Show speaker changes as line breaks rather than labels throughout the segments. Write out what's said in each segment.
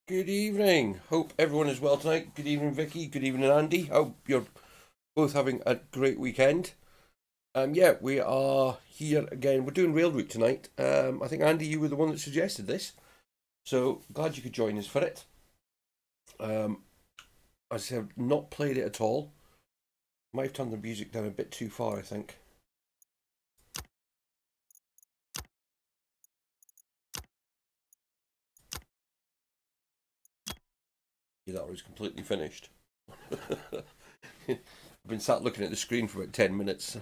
Good evening. Hope everyone is well tonight. Good evening, Vicky. Good evening, Andy. Hope you're both having a great weekend. Yeah, we are here again. We're doing Railroute tonight. I think Andy, you were the one that suggested this, so glad you could join us for it. As I said, I've not played it at all. Might have turned the music down a bit too far, I think. Yeah, that was completely finished. I've been sat looking at the screen for about 10 minutes.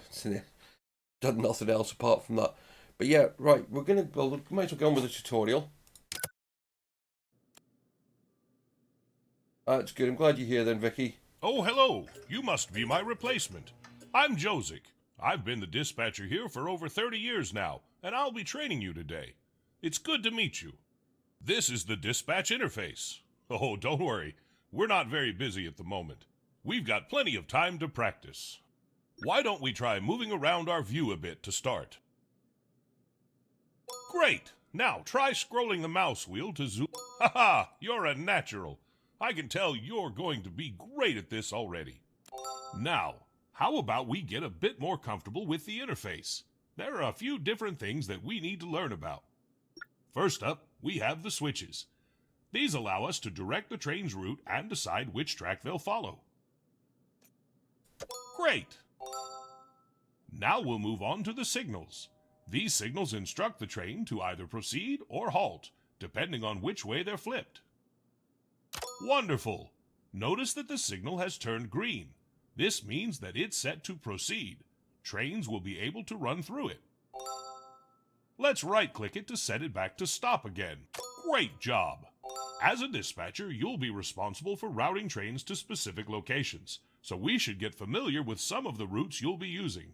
Done nothing else apart from that. But yeah, right, we might as well get on with the tutorial. That's good. I'm glad you're here then, Vicky.
Oh, hello. You must be my replacement. I'm Josic. I've been the dispatcher here for over 30 years now, and I'll be training you today. It's good to meet you. This is the dispatch interface. Oh, don't worry. We're not very busy at the moment. We've got plenty of time to practice. Why don't we try moving around our view a bit to start? Great! Now try scrolling the mouse wheel to zoom. Haha, you're a natural. I can tell you're going to be great at this already. Now, how about we get a bit more comfortable with the interface? There are a few different things that we need to learn about. First up, we have the switches. These allow us to direct the train's route and decide which track they'll follow. Great! Now we'll move on to the signals. These signals instruct the train to either proceed or halt, depending on which way they're flipped. Wonderful! Notice that the signal has turned green. This means that it's set to proceed. Trains will be able to run through it. Let's right-click it to set it back to stop again. Great job! As a dispatcher, you'll be responsible for routing trains to specific locations, so we should get familiar with some of the routes you'll be using.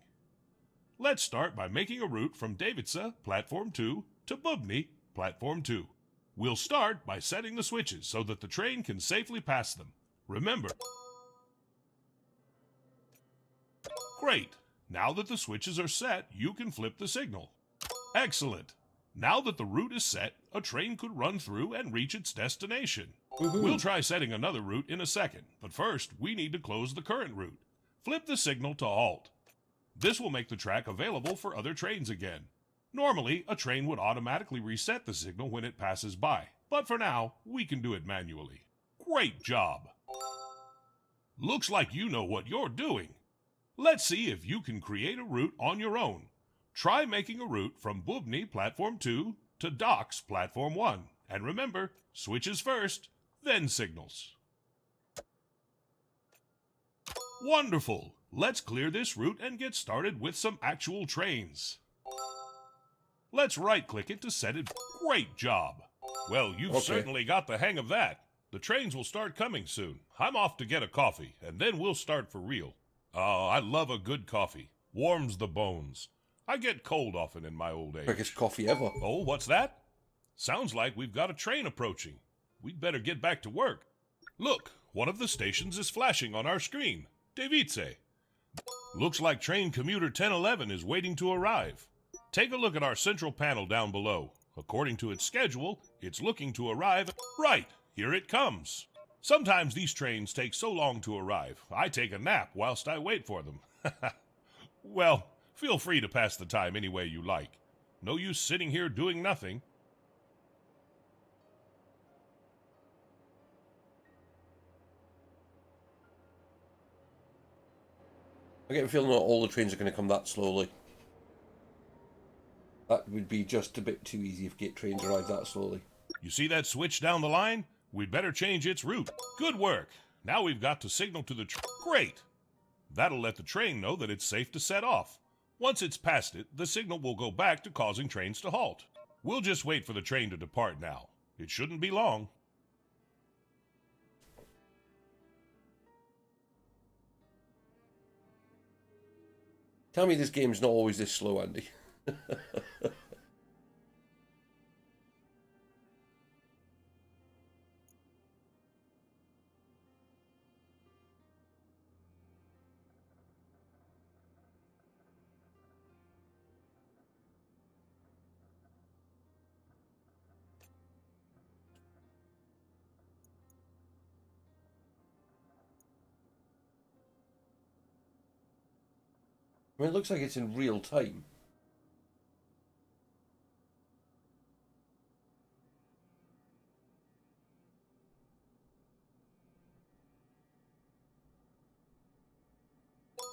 Let's start by making a route from Davidsa, Platform 2, to Bubny, Platform 2. We'll start by setting the switches so that the train can safely pass them. Remember. Great! Now that the switches are set, you can flip the signal. Excellent! Now that the route is set, a train could run through and reach its destination. We'll try setting another route in a second, but first we need to close the current route. Flip the signal to halt. This will make the track available for other trains again. Normally, a train would automatically reset the signal when it passes by, but for now, we can do it manually. Great job! Looks like you know what you're doing. Let's see if you can create a route on your own. Try making a route from Bubny Platform 2 to Docks Platform 1. And remember, switches first, then signals. Wonderful! Let's clear this route and get started with some actual trains. Let's right-click it to set it. Great job! Well, you've certainly got the hang of that. The trains will start coming soon. I'm off to get a coffee, and then we'll start for real. Oh, I love a good coffee. Warms the bones. I get cold often in my old age.
Biggest coffee ever.
Oh, what's that? Sounds like we've got a train approaching. We'd better get back to work. Look, one of the stations is flashing on our screen. Device. Looks like train commuter 1011 is waiting to arrive. Take a look at our central panel down below. According to its schedule, it's looking to arrive. Right, here it comes. Sometimes these trains take so long to arrive, I take a nap whilst I wait for them. Well, feel free to pass the time any way you like. No use sitting here doing nothing.
I get a feeling not all the trains are going to come that slowly. That would be just a bit too easy if gate trains arrive that slowly.
You see that switch down the line? We'd better change its route. Good work. Now we've got to signal to the Great! That'll let the train know that it's safe to set off. Once it's past it, the signal will go back to causing trains to halt. We'll just wait for the train to depart now. It shouldn't be long.
Tell me this game's not always this slow, Andy. I mean, it looks like it's in real time.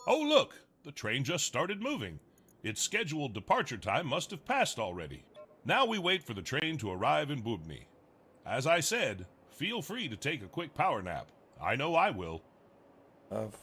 Oh, look! The train just started moving. Its scheduled departure time must have passed already. Now we wait for the train to arrive in Bubny. As I said, feel free to take a quick power nap. I know I will.
I've...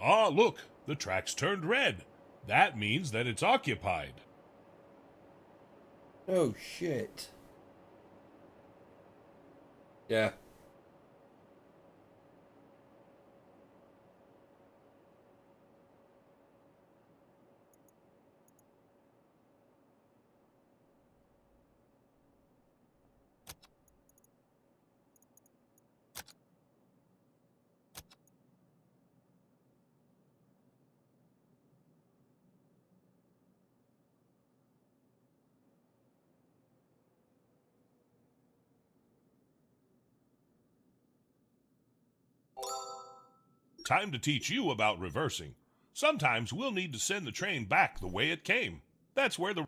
Ah, look! The track's turned red. That means that it's occupied.
Oh, shit. Yeah.
Time to teach you about reversing. Sometimes we'll need to send the train back the way it came. That's where the...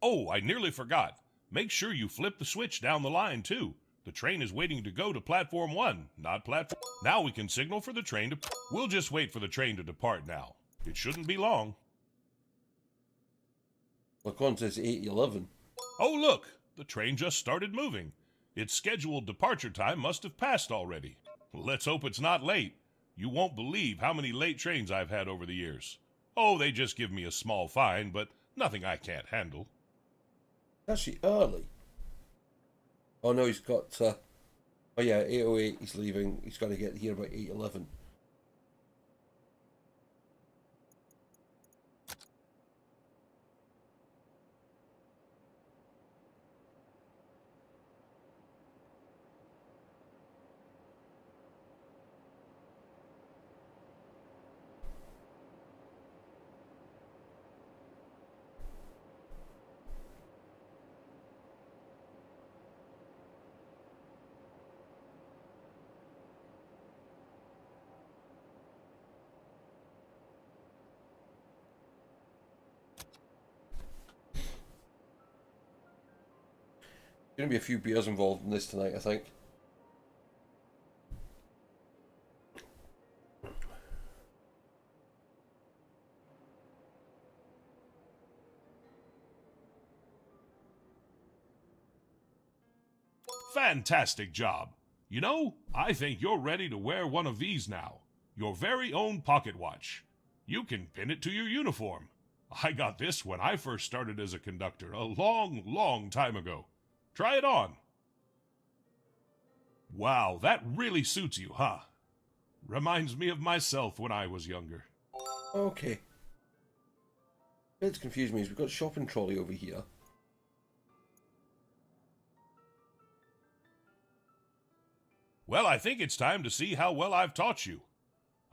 Oh, I nearly forgot. Make sure you flip the switch down the line, too. The train is waiting to go to platform 1, not platform... Now we can signal for the train to... We'll just wait for the train to depart now. It shouldn't be long.
Look on, says 8:11.
Oh, look! The train just started moving. Its scheduled departure time must have passed already. Let's hope it's not late. You won't believe how many late trains I've had over the years. Oh, they just give me a small fine, but nothing I can't handle.
Actually, early. Oh no, he's got... oh yeah, 8:08 he's leaving. He's got to get here by 8:11. Going to be a few beers involved in this tonight, I think.
Fantastic job. You know, I think you're ready to wear one of these now. Your very own pocket watch. You can pin it to your uniform. I got this when I first started as a conductor a long, long time ago. Try it on. Wow, that really suits you, huh? Reminds me of myself when I was younger.
Okay. It's confused me is we've got shopping trolley over here.
Well, I think it's time to see how well I've taught you.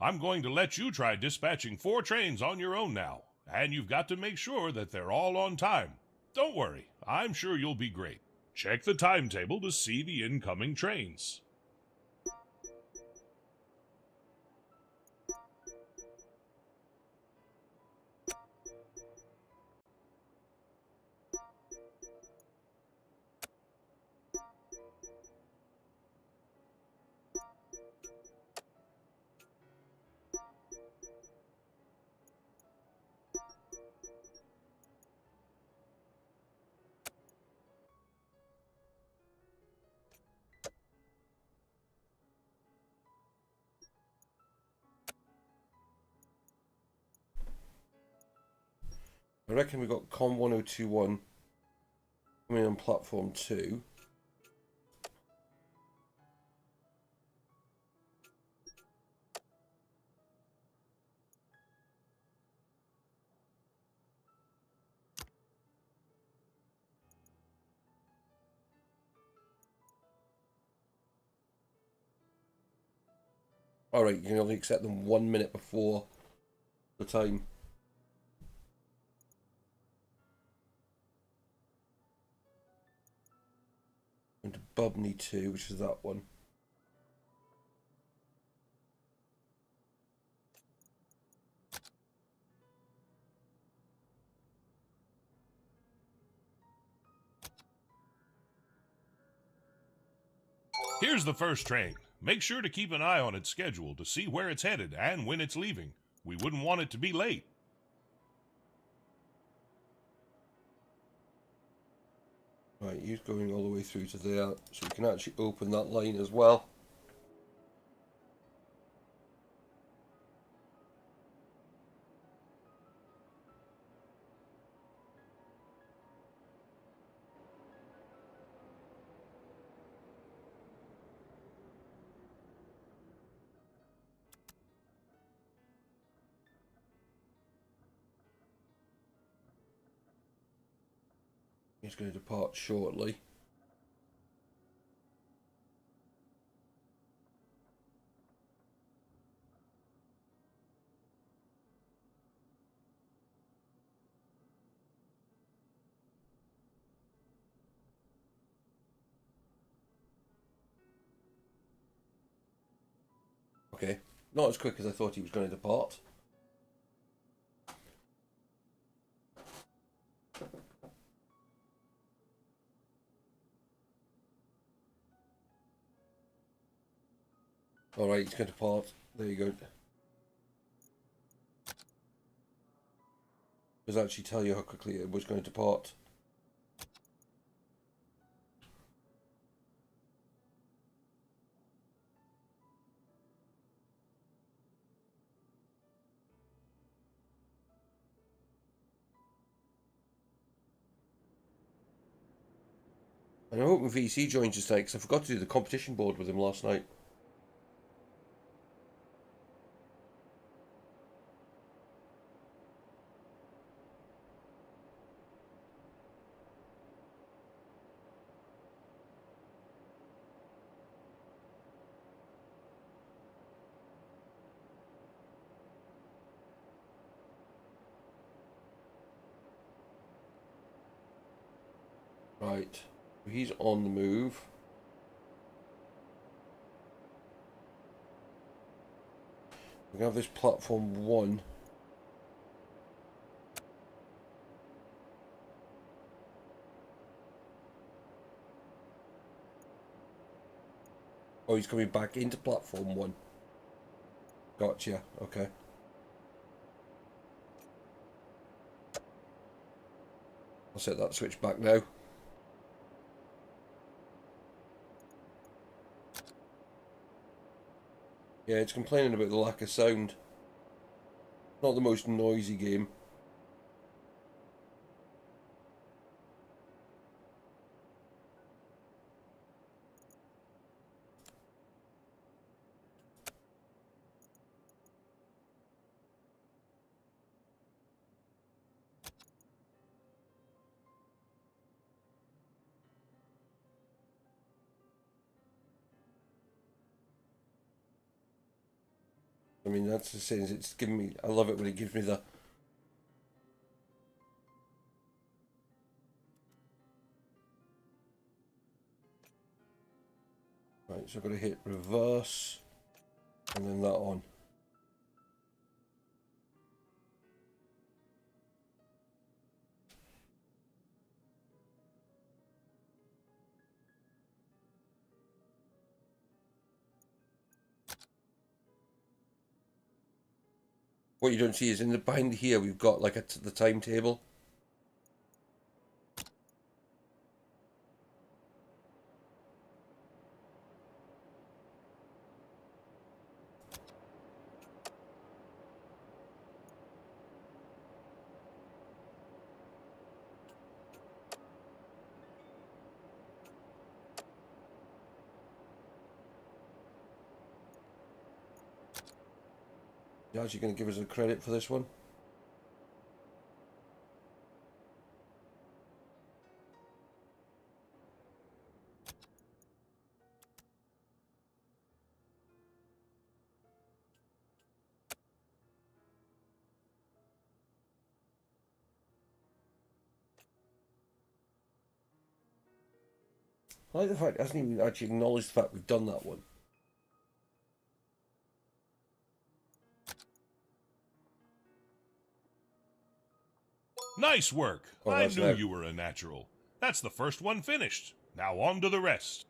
I'm going to let you try dispatching 4 trains on your own now, and you've got to make sure that they're all on time. Don't worry, I'm sure you'll be great. Check the timetable to see the incoming trains.
I reckon we've got Com 1021 coming on platform 2. Alright, you can only accept them 1 minute before the time. Into Bubney 2, which is that one.
Here's the first train. Make sure to keep an eye on its schedule to see where it's headed and when it's leaving. We wouldn't want it to be late.
Right, he's going all the way through to there, so we can actually open that line as well. He's going to depart shortly. Okay, not as quick as I thought he was going to depart. Alright, he's going to depart. There you go. Does actually tell you how quickly it was going to depart. And I'm hoping VC joins us tonight because I forgot to do the competition board with him last night. Right, he's on the move. We have this platform 1. Oh, he's coming back into platform 1. Gotcha, okay. I'll set that switch back now. Yeah, it's complaining about the lack of sound. Not the most noisy game. I mean, that's the same as it's giving me. I love it when it gives me the. Right, so I've got to hit reverse and then that on. What you don't see is in the behind here we've got like the timetable. You're actually going to give us a credit for this one. I like the fact it hasn't even actually acknowledged the fact we've done that one.
Nice work.
Oh,
I
that's
knew
now.
you were a natural. That's the first one finished. Now on to the rest.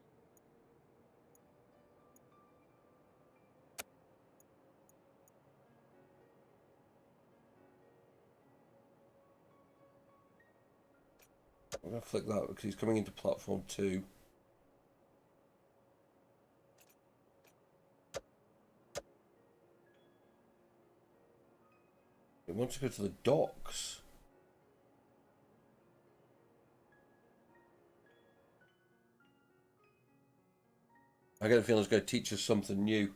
I'm going to flick that because he's coming into platform 2. He wants to go to the docks. I get a feeling it's going to teach us something new.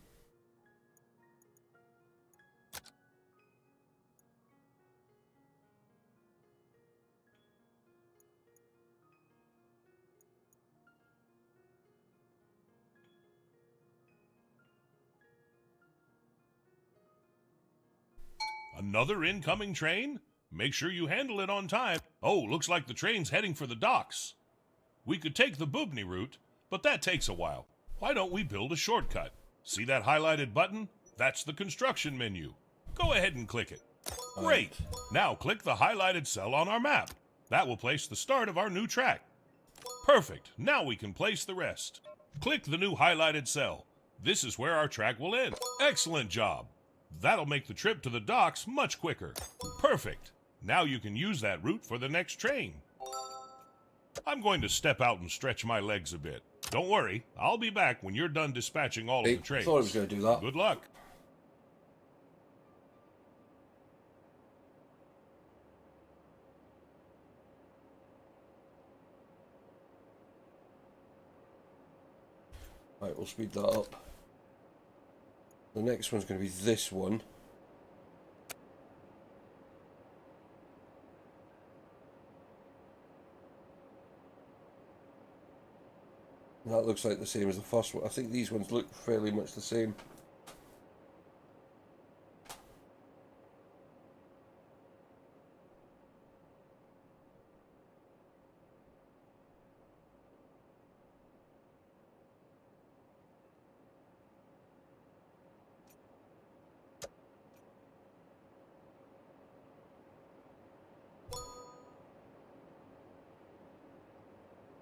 Another incoming train? Make sure you handle it on time. Oh, looks like the train's heading for the docks. We could take the Bubny route, but that takes a while. Why don't we build a shortcut? See that highlighted button? That's the construction menu. Go ahead and click it. Great! Now click the highlighted cell on our map. That will place the start of our new track. Perfect. Now we can place the rest. Click the new highlighted cell. This is where our track will end. Excellent job. That'll make the trip to the docks much quicker. Perfect. Now you can use that route for the next train. I'm going to step out and stretch my legs a bit. Don't worry, I'll be back when you're done dispatching all of the trains.
I thought I was going to do that.
Good luck.
Right, we'll speed that up. The next one's going to be this one. And that looks like the same as the first one. I think these ones look fairly much the same.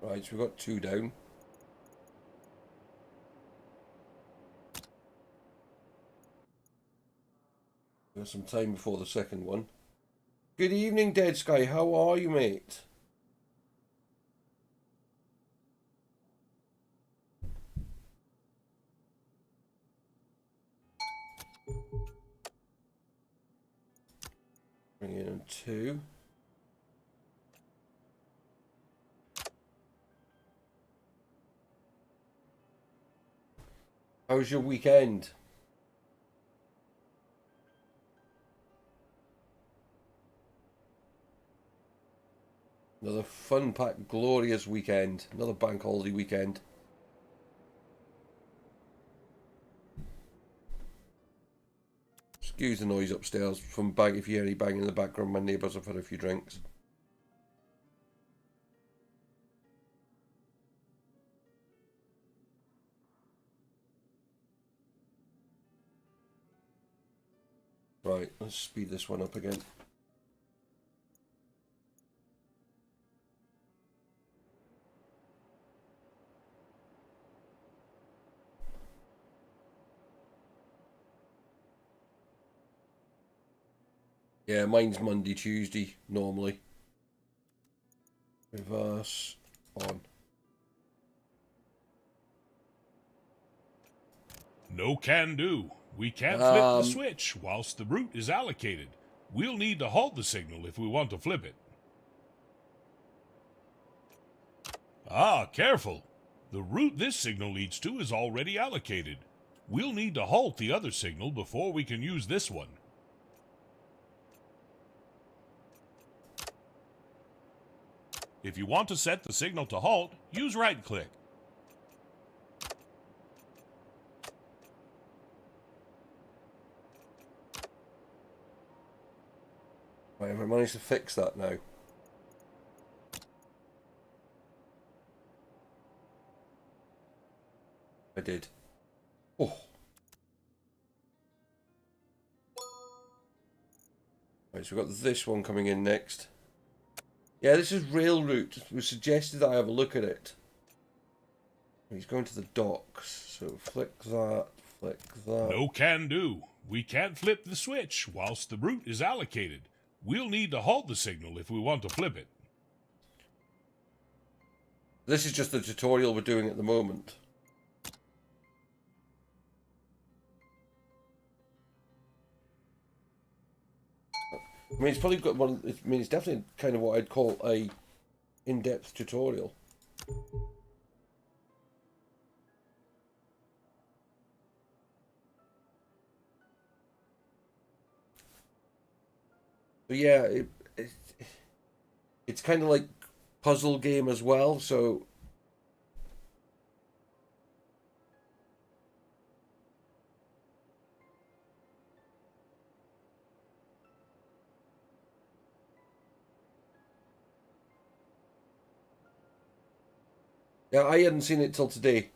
Right, so we've got 2 down. We've got some time before the second one. Good evening, Dead Sky. How are you, mate? Bring it in 2. How was your weekend? Another fun-packed, glorious weekend. Another bank holiday weekend. Excuse the noise upstairs from bang. If you hear any banging in the background, my neighbours have had a few drinks. Right, let's speed this one up again. Yeah, mine's Monday, Tuesday, normally. Reverse on.
No can do. We can't flip the switch whilst the route is allocated. We'll need to halt the signal if we want to flip it. Ah, careful. The route this signal leads to is already allocated. We'll need to halt the other signal before we can use this one. If you want to set the signal to halt, use right-click.
Right, have I managed to fix that now? I did. Oh. Right, so we've got this one coming in next. Yeah, this is rail route. It was suggested that I have a look at it. He's going to the docks, so flick that, flick that.
No can do. We can't flip the switch whilst the route is allocated. We'll need to halt the signal if we want to flip it.
This is just the tutorial we're doing at the moment. I mean, it's probably got one. I mean, it's definitely kind of what I'd call a in-depth tutorial. But yeah, it's kind of like puzzle game as well. So yeah, I hadn't seen it till today.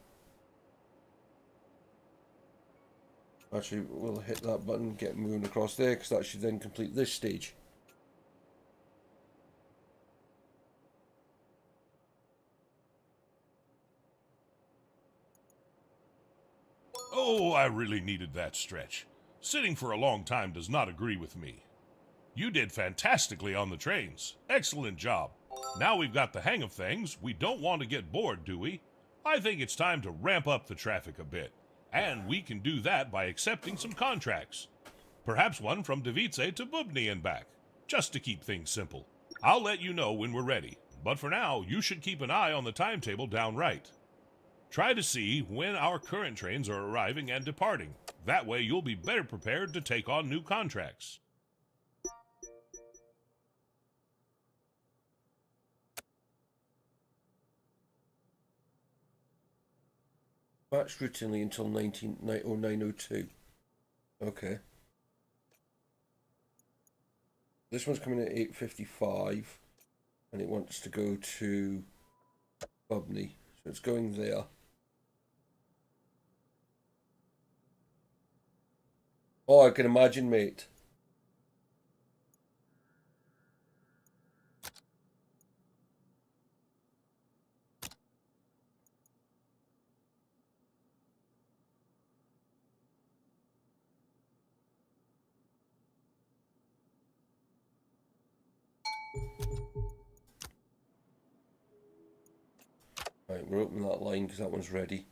Actually, we'll hit that button, get moving across there, because that should then complete this stage.
Oh, I really needed that stretch. Sitting for a long time does not agree with me. You did fantastically on the trains. Excellent job. Now we've got the hang of things, we don't want to get bored, do we? I think it's time to ramp up the traffic a bit. And we can do that by accepting some contracts. Perhaps one from Davice to Bubny and back, just to keep things simple. I'll let you know when we're ready, but for now, you should keep an eye on the timetable down right. Try to see when our current trains are arriving and departing. That way you'll be better prepared to take on new contracts.
Match routinely until 0902. Okay. This one's coming at 8:55, and it wants to go to Bubney, so it's going there. Oh, I can imagine, mate. Right, we're opening that line because that one's ready.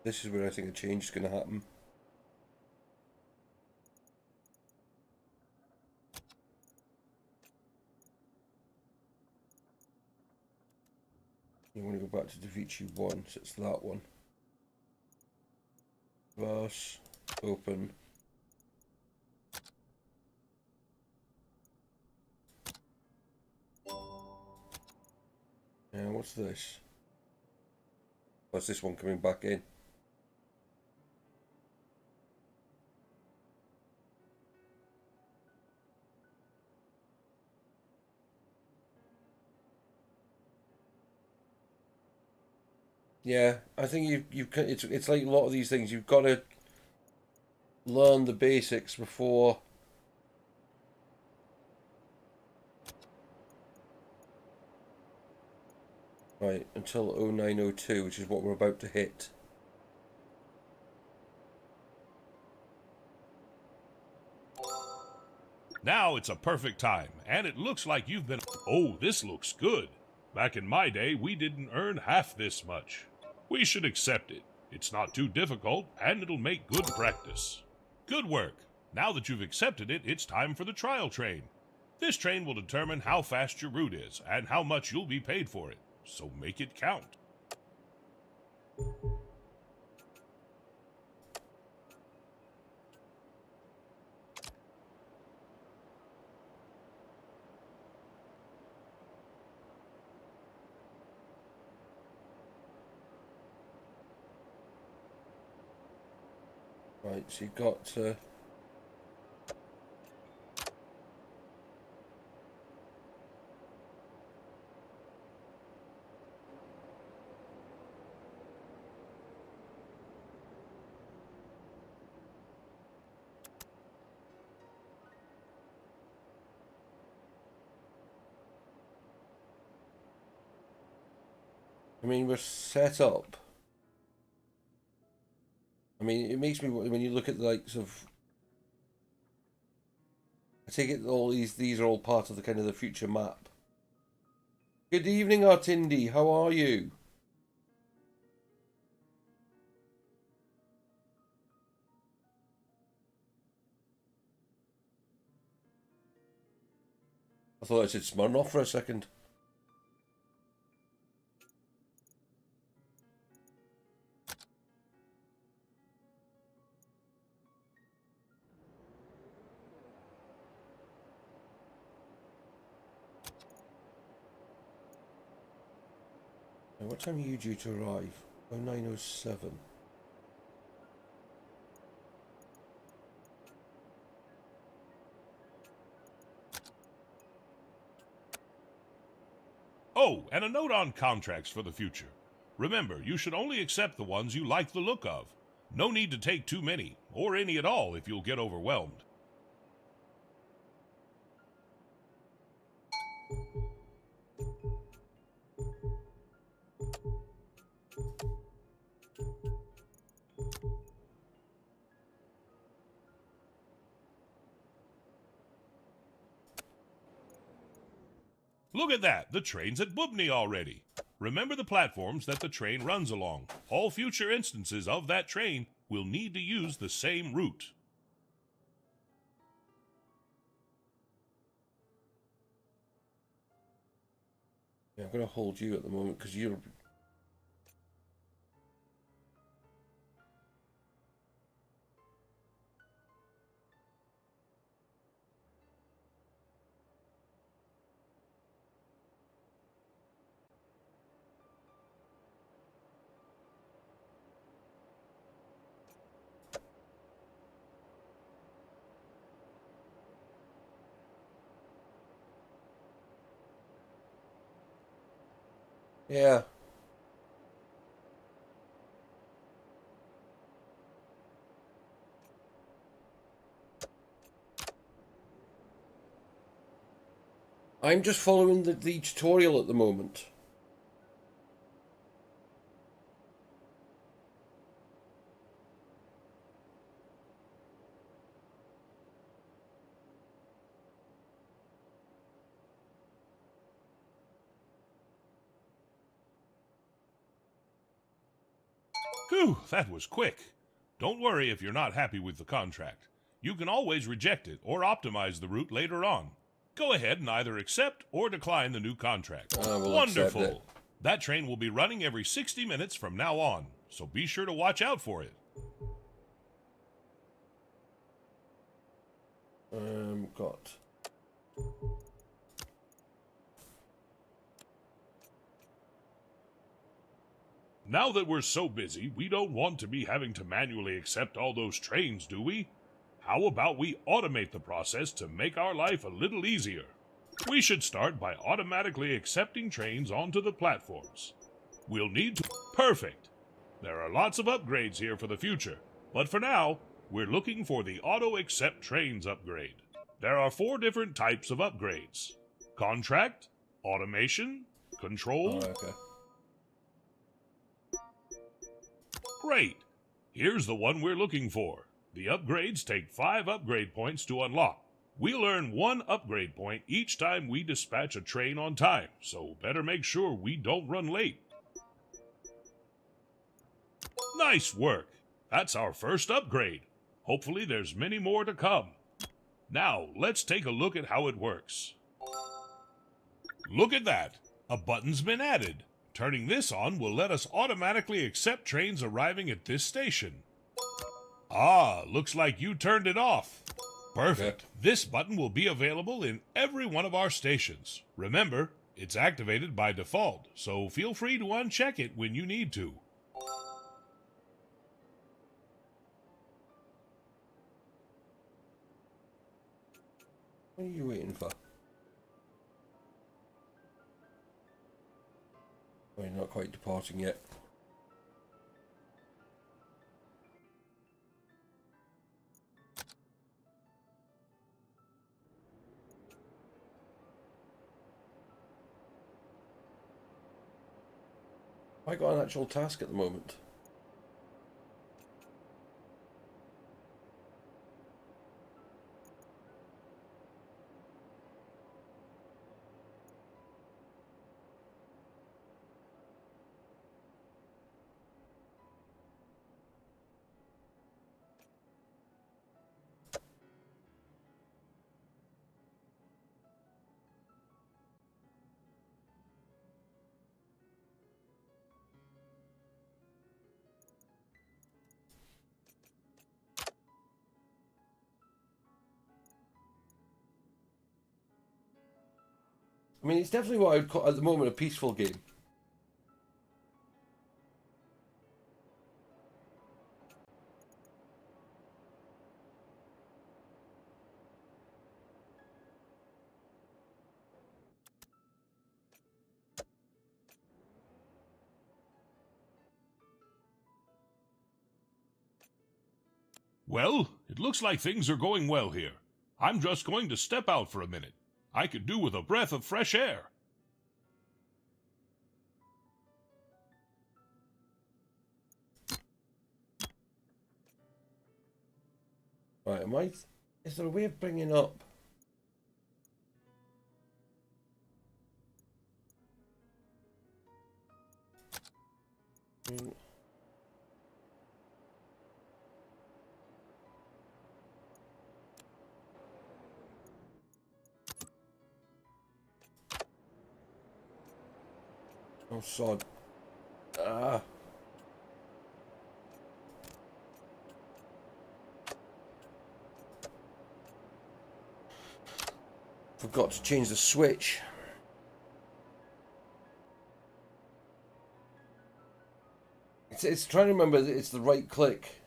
This is where I think a change is going to happen. You want to go back to Davici 1, so it's that one. Verse, open. Now, what's this? What's this one coming back in? Yeah, I think it's like a lot of these things. You've got to learn the basics before. Right, until 0902, which is what we're about to hit.
Now it's a perfect time, and it looks like you've been... Oh, this looks good. Back in my day, we didn't earn half this much. We should accept it. It's not too difficult, and it'll make good practice. Good work. Now that you've accepted it, it's time for the trial train. This train will determine how fast your route is, and how much you'll be paid for it. So make it count.
Right, so you've got... I mean, we're set up. I mean, it makes me, when you look at the likes of... I take it all these are all part of the kind of the future map. Good evening, Artindi. How are you? I thought I said Smirnoff for a second. Now, what time are you due to arrive? 0907.
Oh, and a note on contracts for the future. Remember, you should only accept the ones you like the look of. No need to take too many, or any at all if you'll get overwhelmed. Look at that, the train's at Bubny already. Remember the platforms that the train runs along. All future instances of that train will need to use the same route.
Yeah, I'm going to hold you at the moment because you're... Yeah. I'm just following the tutorial at the moment.
Whew, that was quick. Don't worry if you're not happy with the contract. You can always reject it or optimize the route later on. Go ahead and either accept or decline the new contract.
We'll
Wonderful.
accept it.
That train will be running every 60 minutes from now on, so be sure to watch out for it.
Got...
Now that we're so busy, we don't want to be having to manually accept all those trains, do we? How about we automate the process to make our life a little easier? We should start by automatically accepting trains onto the platforms. We'll need to... Perfect! There are lots of upgrades here for the future, but for now, we're looking for the Auto Accept Trains upgrade. There are 4 different types of upgrades: contract, automation, control...
Oh, okay.
Great! Here's the one we're looking for. The upgrades take 5 upgrade points to unlock. We'll earn 1 upgrade point each time we dispatch a train on time, so better make sure we don't run late. Nice work! That's our first upgrade. Hopefully there's many more to come. Now, let's take a look at how it works. Look at that! A button's been added. Turning this on will let us automatically accept trains arriving at this station. Ah, looks like you turned it off. Perfect.
Okay.
This button will be available in every one of our stations. Remember, it's activated by default, so feel free to uncheck it when you need to.
What are you waiting for? We're not quite departing yet. I got an actual task at the moment. I mean, it's definitely what I would call at the moment a peaceful game.
Well, it looks like things are going well here. I'm just going to step out for a minute. I could do with a breath of fresh air.
Right, am I? Is there a way of bringing up? Oh, sod. Ah. Forgot to change the switch. It's trying to remember that it's the right click.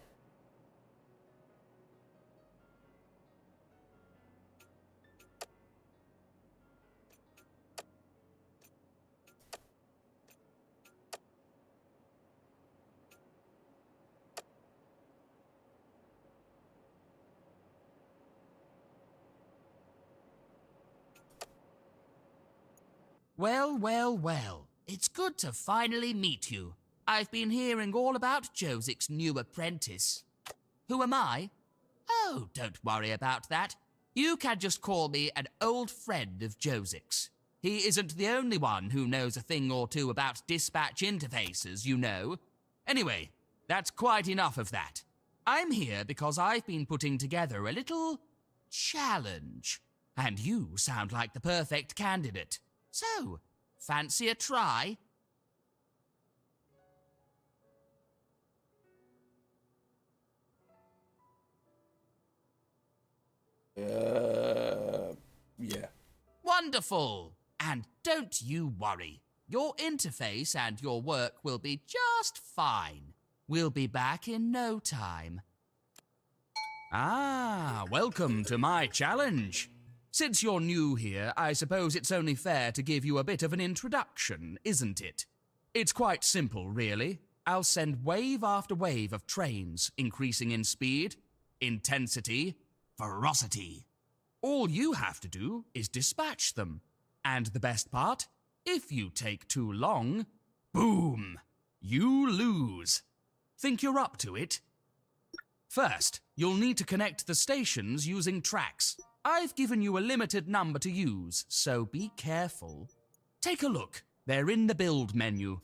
Well, well, well. It's good to finally meet you. I've been hearing all about Josik's new apprentice. Who am I? Oh, don't worry about that. You can just call me an old friend of Josik's. He isn't the only one who knows a thing or two about dispatch interfaces, you know. Anyway, that's quite enough of that. I'm here because I've been putting together a little challenge, and you sound like the perfect candidate. So, fancy a try?
Yeah.
Wonderful! And don't you worry. Your interface and your work will be just fine. We'll be back in no time. Ah, welcome to my challenge. Since you're new here, I suppose it's only fair to give you a bit of an introduction, isn't it? It's quite simple, really. I'll send wave after wave of trains, increasing in speed, intensity, ferocity. All you have to do is dispatch them. And the best part? If you take too long, boom! You lose. Think you're up to it? First, you'll need to connect the stations using tracks. I've given you a limited number to use, so be careful. Take a look. They're in the build menu.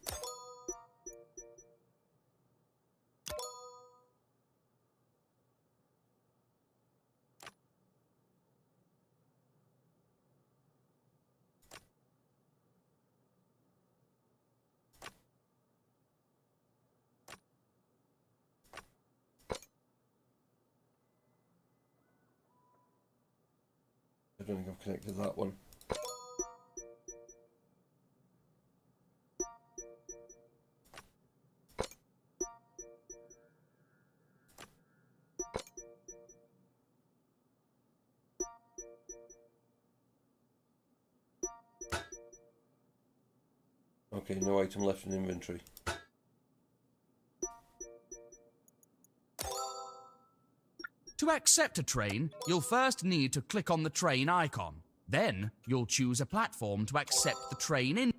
I don't think I've connected that one. Okay, no item left in inventory.
To accept a train, you'll first need to click on the train icon. Then, you'll choose a platform to accept the train in.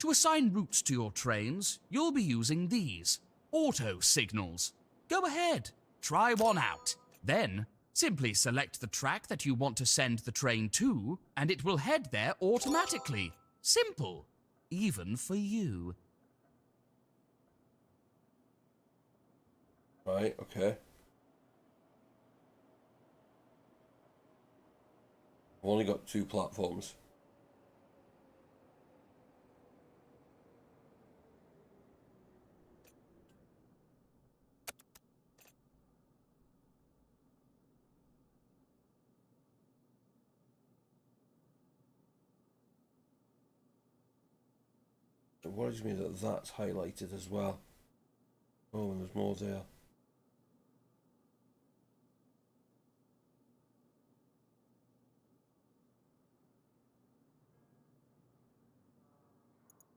To assign routes to your trains, you'll be using these auto signals. Go ahead, try one out. Then, simply select the track that you want to send the train to, and it will head there automatically. Simple, even for you.
Right, okay. I've only got 2 platforms. It worries me that that's highlighted as well. Oh, and there's more there.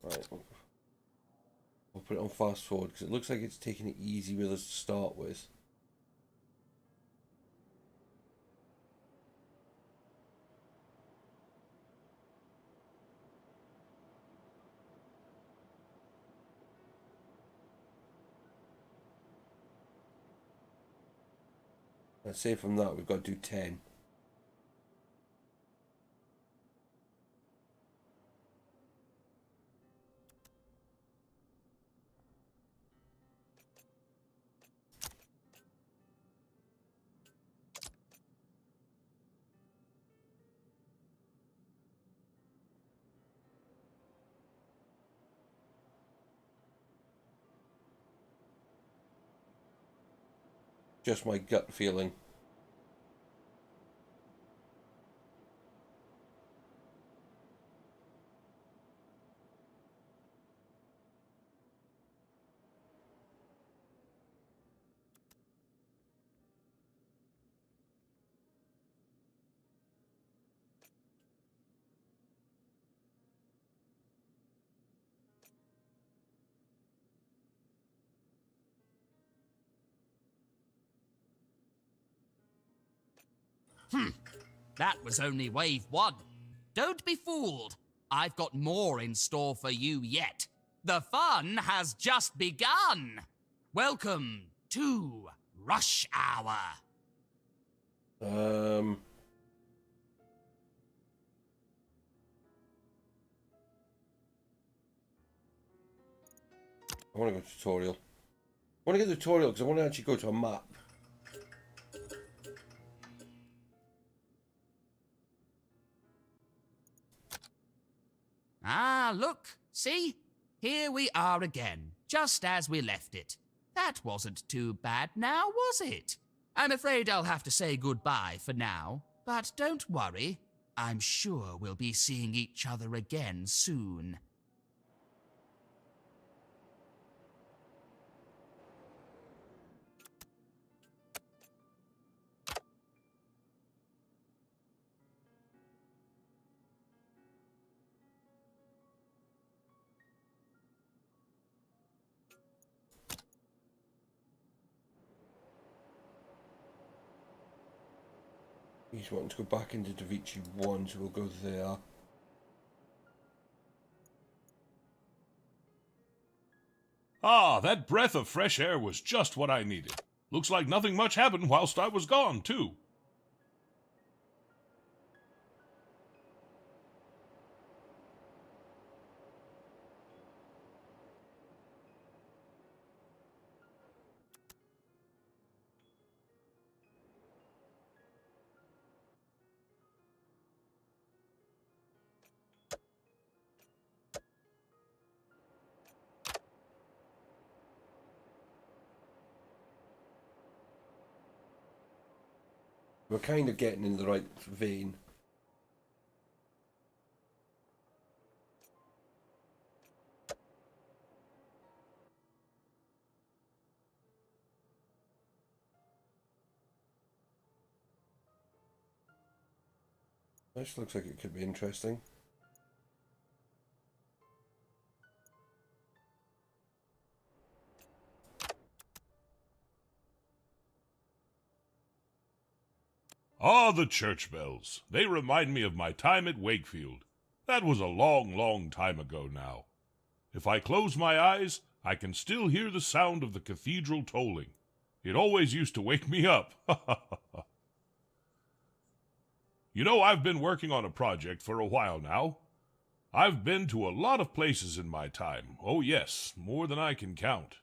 Right, we'll put it on fast forward because it looks like it's taking it easy with us to start with. Let's say from that we've got to do 10. Just my gut feeling.
That was only wave 1. Don't be fooled. I've got more in store for you yet. The fun has just begun. Welcome to Rush Hour.
I want to go tutorial. I want to get the tutorial because I want to actually go to a map.
Ah, look. See? Here we are again, just as we left it. That wasn't too bad now, was it? I'm afraid I'll have to say goodbye for now, but don't worry. I'm sure we'll be seeing each other again soon.
He's wanting to go back into Da Vinci 1, so we'll go there.
Ah, that breath of fresh air was just what I needed. Looks like nothing much happened whilst I was gone, too.
We're kind of getting in the right vein. This looks like it could be interesting.
Ah, the church bells. They remind me of my time at Wakefield. That was a long, long time ago now. If I close my eyes, I can still hear the sound of the cathedral tolling. It always used to wake me up. You know, I've been working on a project for a while now. I've been to a lot of places in my time. Oh yes, more than I can count.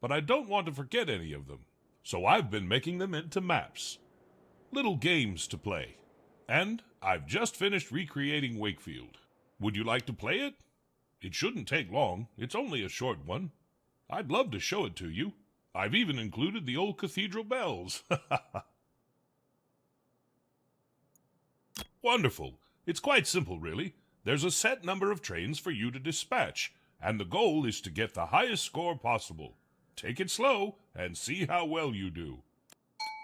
But I don't want to forget any of them. So I've been making them into maps. Little games to play. And I've just finished recreating Wakefield. Would you like to play it? It shouldn't take long. It's only a short one. I'd love to show it to you. I've even included the old cathedral bells. Wonderful. It's quite simple, really. There's a set number of trains for you to dispatch, and the goal is to get the highest score possible. Take it slow and see how well you do.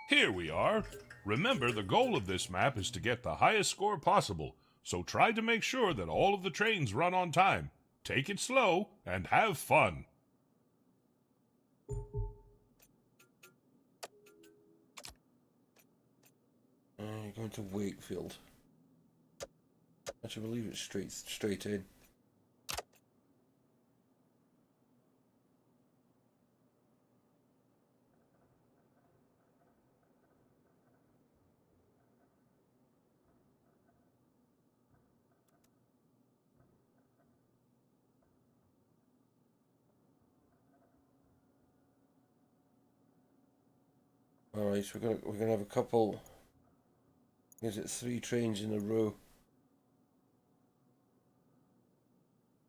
Here we are. Remember, the goal of this map is to get the highest score possible, so try to make sure that all of the trains run on time. Take it slow and have fun.
You're going to Wakefield. Actually, I believe it's straight in. All right, so we're gonna have a couple. Is it 3 trains in a row?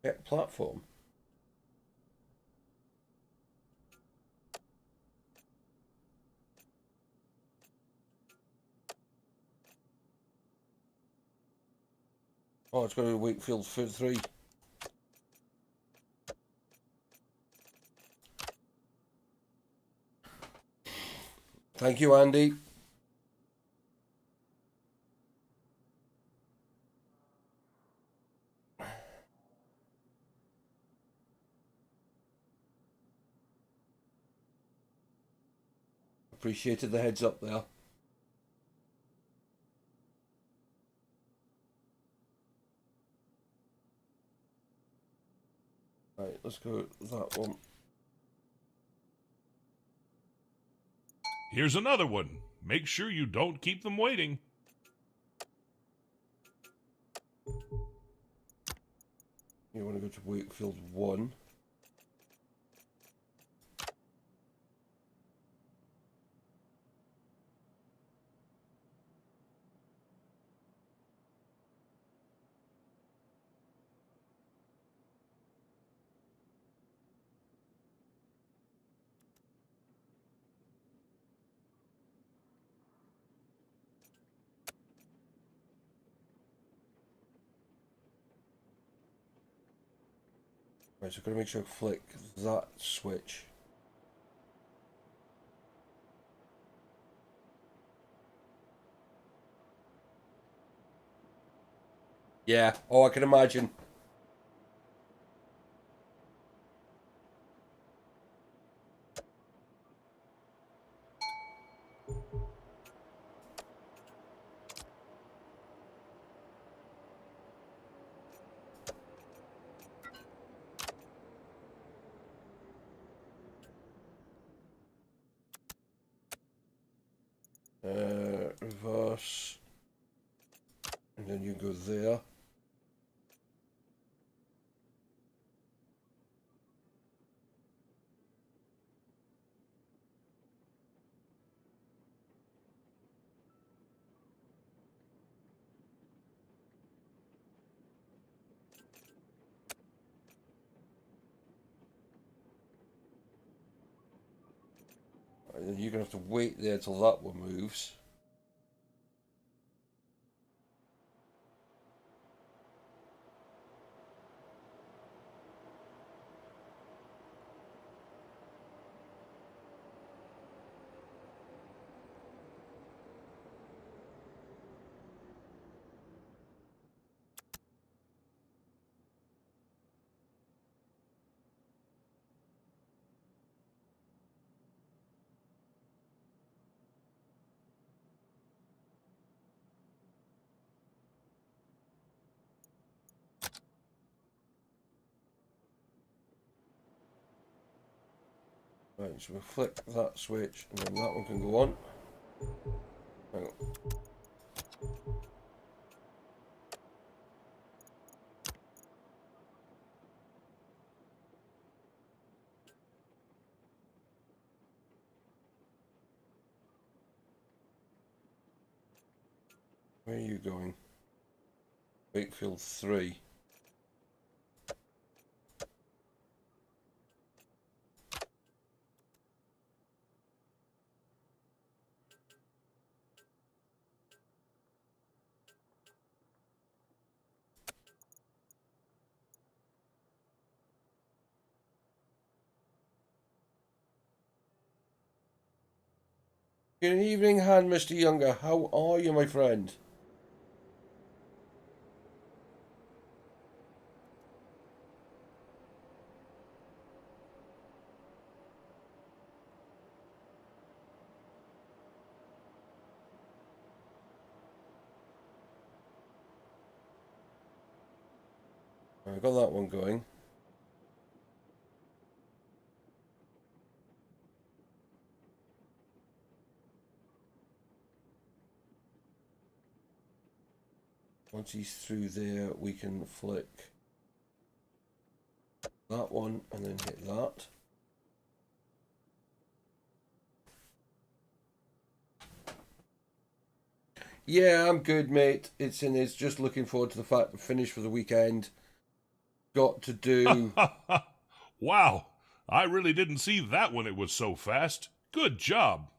Check platform. Oh, it's going to be Wakefield for 3. Thank you, Andy. Appreciated the heads up there. Right, let's go that one.
Here's another one. Make sure you don't keep them waiting.
You want to go to Wakefield 1. Right, so I'm going to make sure I flick that switch. Yeah, oh, I can imagine. Reverse. And then you go there. And then you're going to have to wait there till that one moves. Right, so we'll flick that switch and then that one can go on. Hang on. Where are you going? Wakefield 3. Good evening, Han, Mr. Younger. How are you, my friend? I got that one going. Once he's through there, we can flick that one and then hit that. Yeah, I'm good, mate. It's just looking forward to the fact we're finished for the weekend. Got to do.
Wow, I really didn't see that when it was so fast. Good job.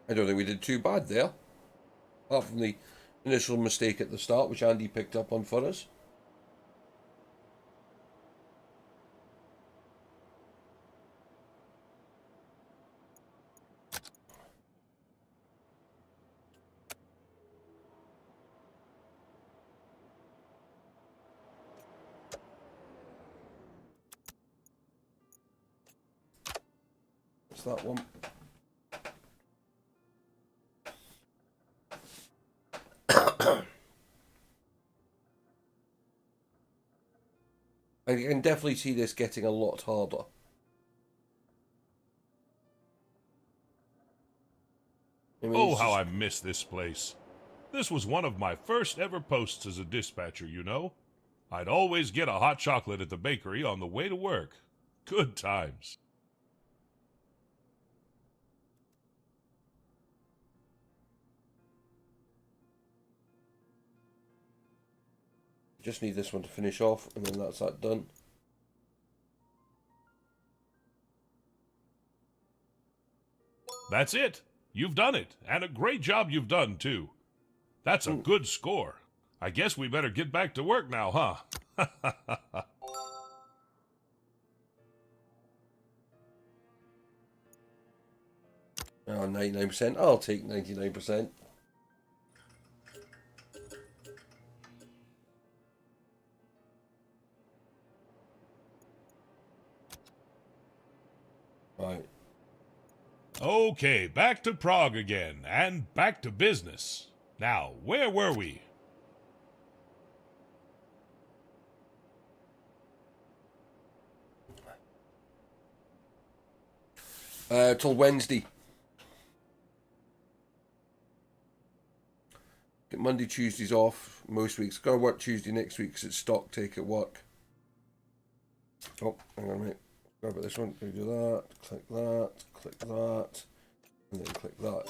I don't think we did too bad there. Apart from the initial mistake at the start, which Andy picked up on for us. It's that one. I can definitely see this getting a lot harder. I mean,
Oh, how I miss this place. This was one of my first ever posts as a dispatcher, you know. I'd always get a hot chocolate at the bakery on the way to work. Good times.
Just need this one to finish off, and then that's that done.
That's it. You've done it, and a great job you've done, too. That's a good score. I guess we better get back to work now, huh?
Oh, 99%. I'll take 99%. Right.
Okay, back to Prague again, and back to business. Now, where were we?
Till Wednesday. Get Monday, Tuesdays off most weeks. Gotta work Tuesday next week because it's stock take at work. Oh, hang on a minute. Go about this one. Do that. Click that. Click that. And then click that.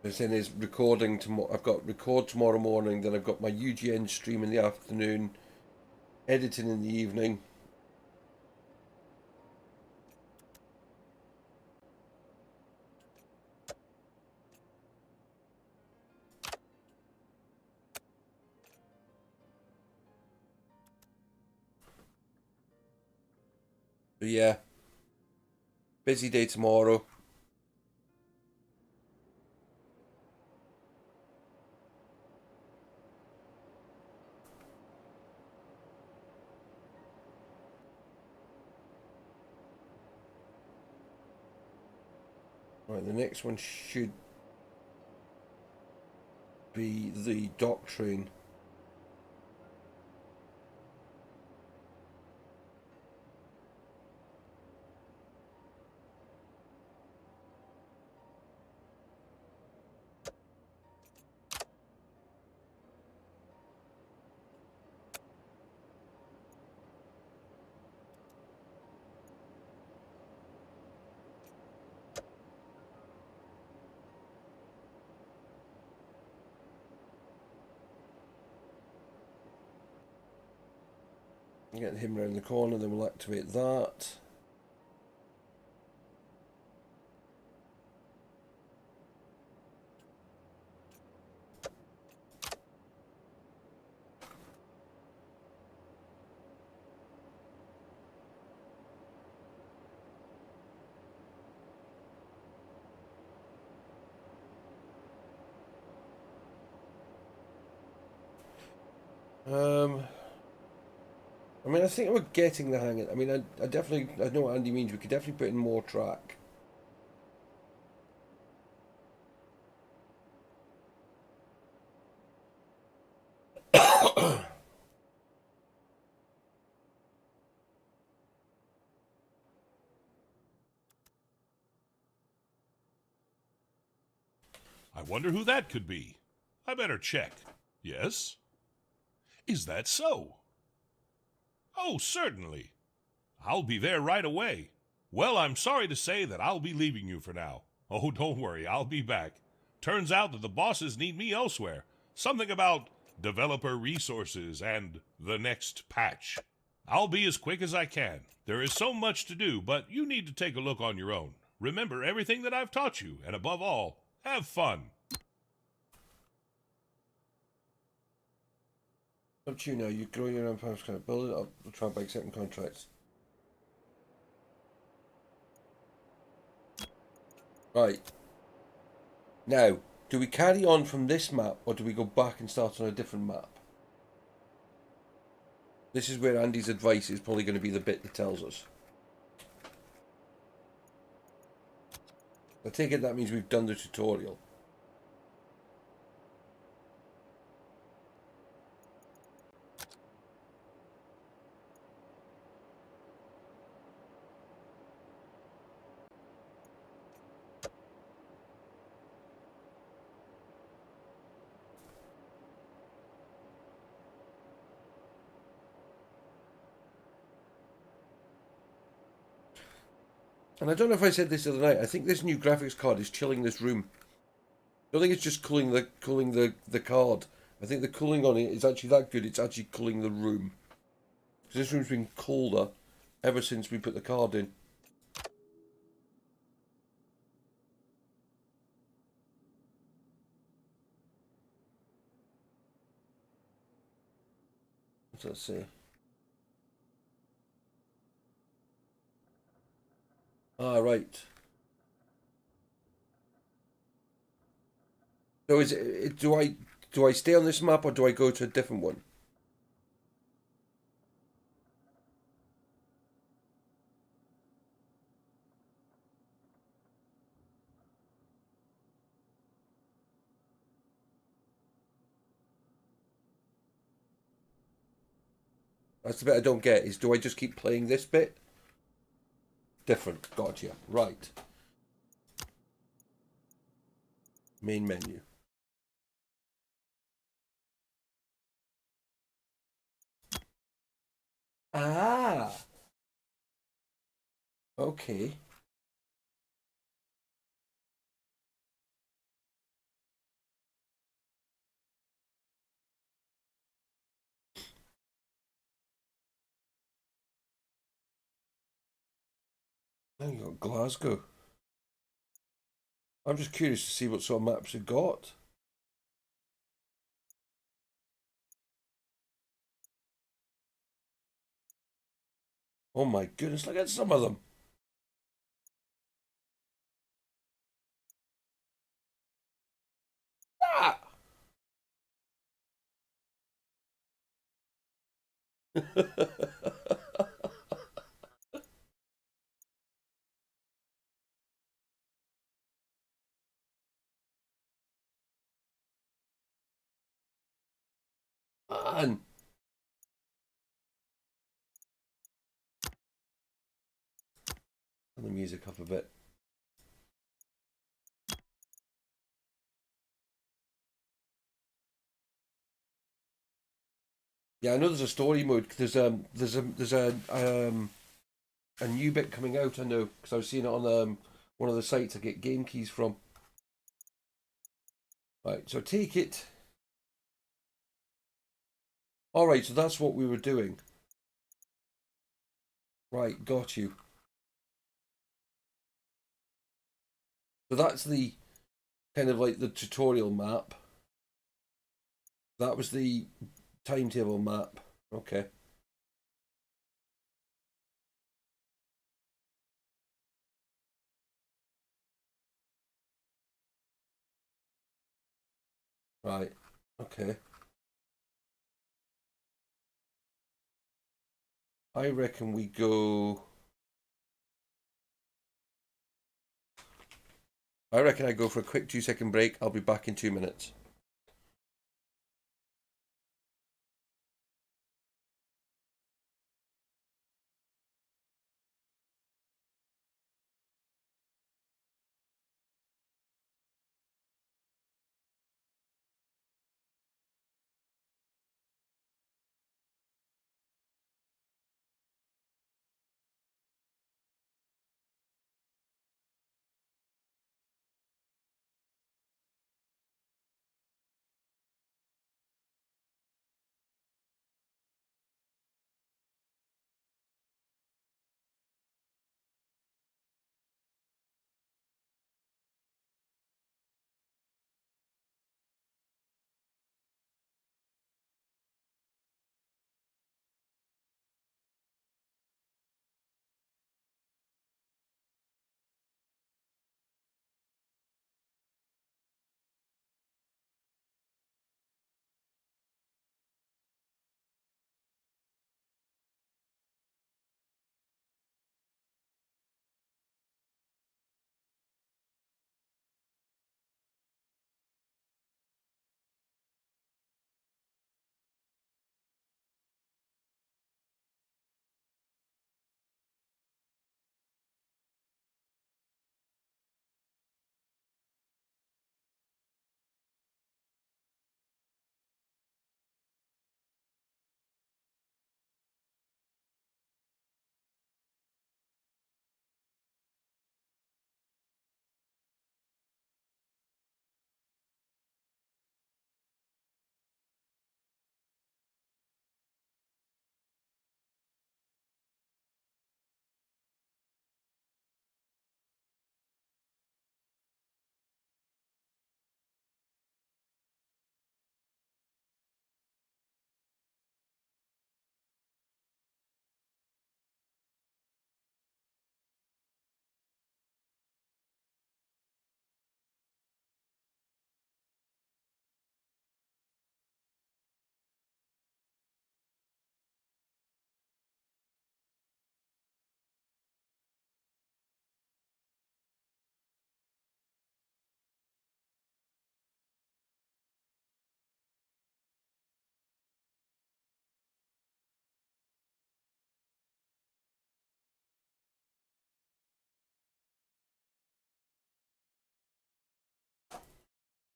The thing is recording tomorrow. I've got record tomorrow morning. Then I've got my UGN stream in the afternoon. Editing in the evening. But yeah, busy day tomorrow. Right, the next one should be the dock train. Get him around the corner, then we'll activate that. I mean, I think we're getting the hang of it. I mean, I definitely, I know what Andy means. We could definitely put in more track.
I wonder who that could be. I better check. Yes? Is that so? Oh, certainly. I'll be there right away. Well, I'm sorry to say that I'll be leaving you for now. Oh, don't worry, I'll be back. Turns out that the bosses need me elsewhere. Something about developer resources and the next patch. I'll be as quick as I can. There is so much to do, but you need to take a look on your own. Remember everything that I've taught you, and above all, have fun.
Up to you now. You grow your own power kind build it up. We'll try by accepting contracts. Right. Now, do we carry on from this map, or do we go back and start on a different map? This is where Andy's advice is probably going to be the bit that tells us. I take it that means we've done the tutorial. And I don't know if I said this the other night. I think this new graphics card is chilling this room. I don't think it's just cooling the card. I think the cooling on it is actually that good. It's actually cooling the room. Because this room's been colder ever since we put the card in. What's that say? Ah, right. So is it, do I stay on this map or do I go to a different one? That's the bit I don't get, is do I just keep playing this bit? Different. Gotcha. Right. Main menu. Ah. Okay. Now you got Glasgow. I'm just curious to see what sort of maps it got. Oh my goodness, look at some of them. Ah! Man. Turn the music up a bit. Yeah, I know there's a story mode. There's a new bit coming out. I know because I was seeing it on one of the sites I get game keys from. Right, so take it. All right, so that's what we were doing. Right, got you. So that's the kind of like the tutorial map. That was the timetable map. Okay. Right. Okay. I reckon we go. I reckon I go for a quick 2-second break. I'll be back in 2 minutes.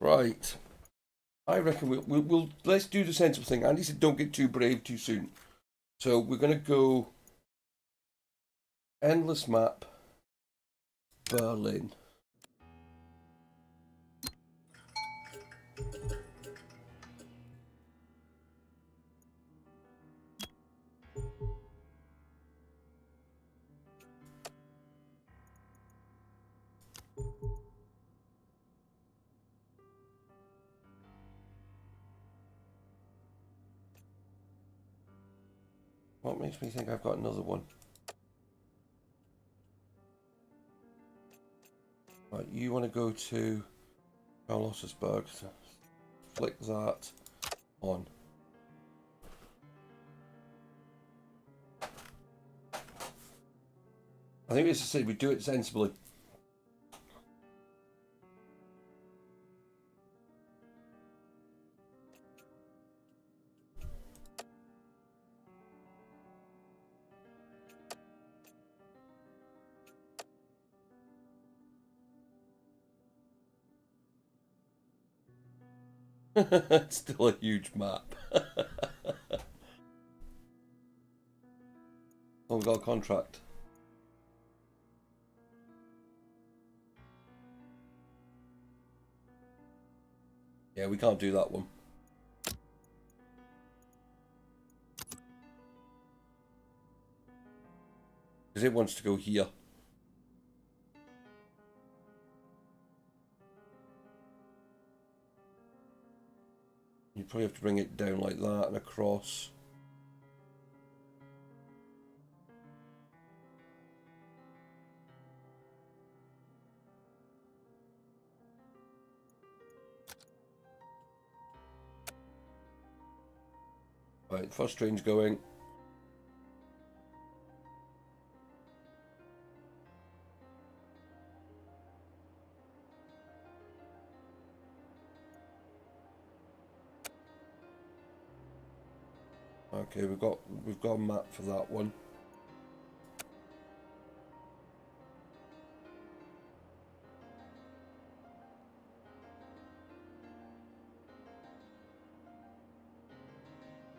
Right. I reckon we'll let's do the sensible thing. Andy said don't get too brave too soon. So we're gonna go endless map Berlin. What makes me think I've got another one? Right, you want to go to Charlottenburg. So flick that on. I think as I said, we do it sensibly. It's still a huge map. Oh, we've got a contract. Yeah, we can't do that one. Because it wants to go here. You probably have to bring it down like that and across. Right, first train's going. Okay, we've got a map for that one.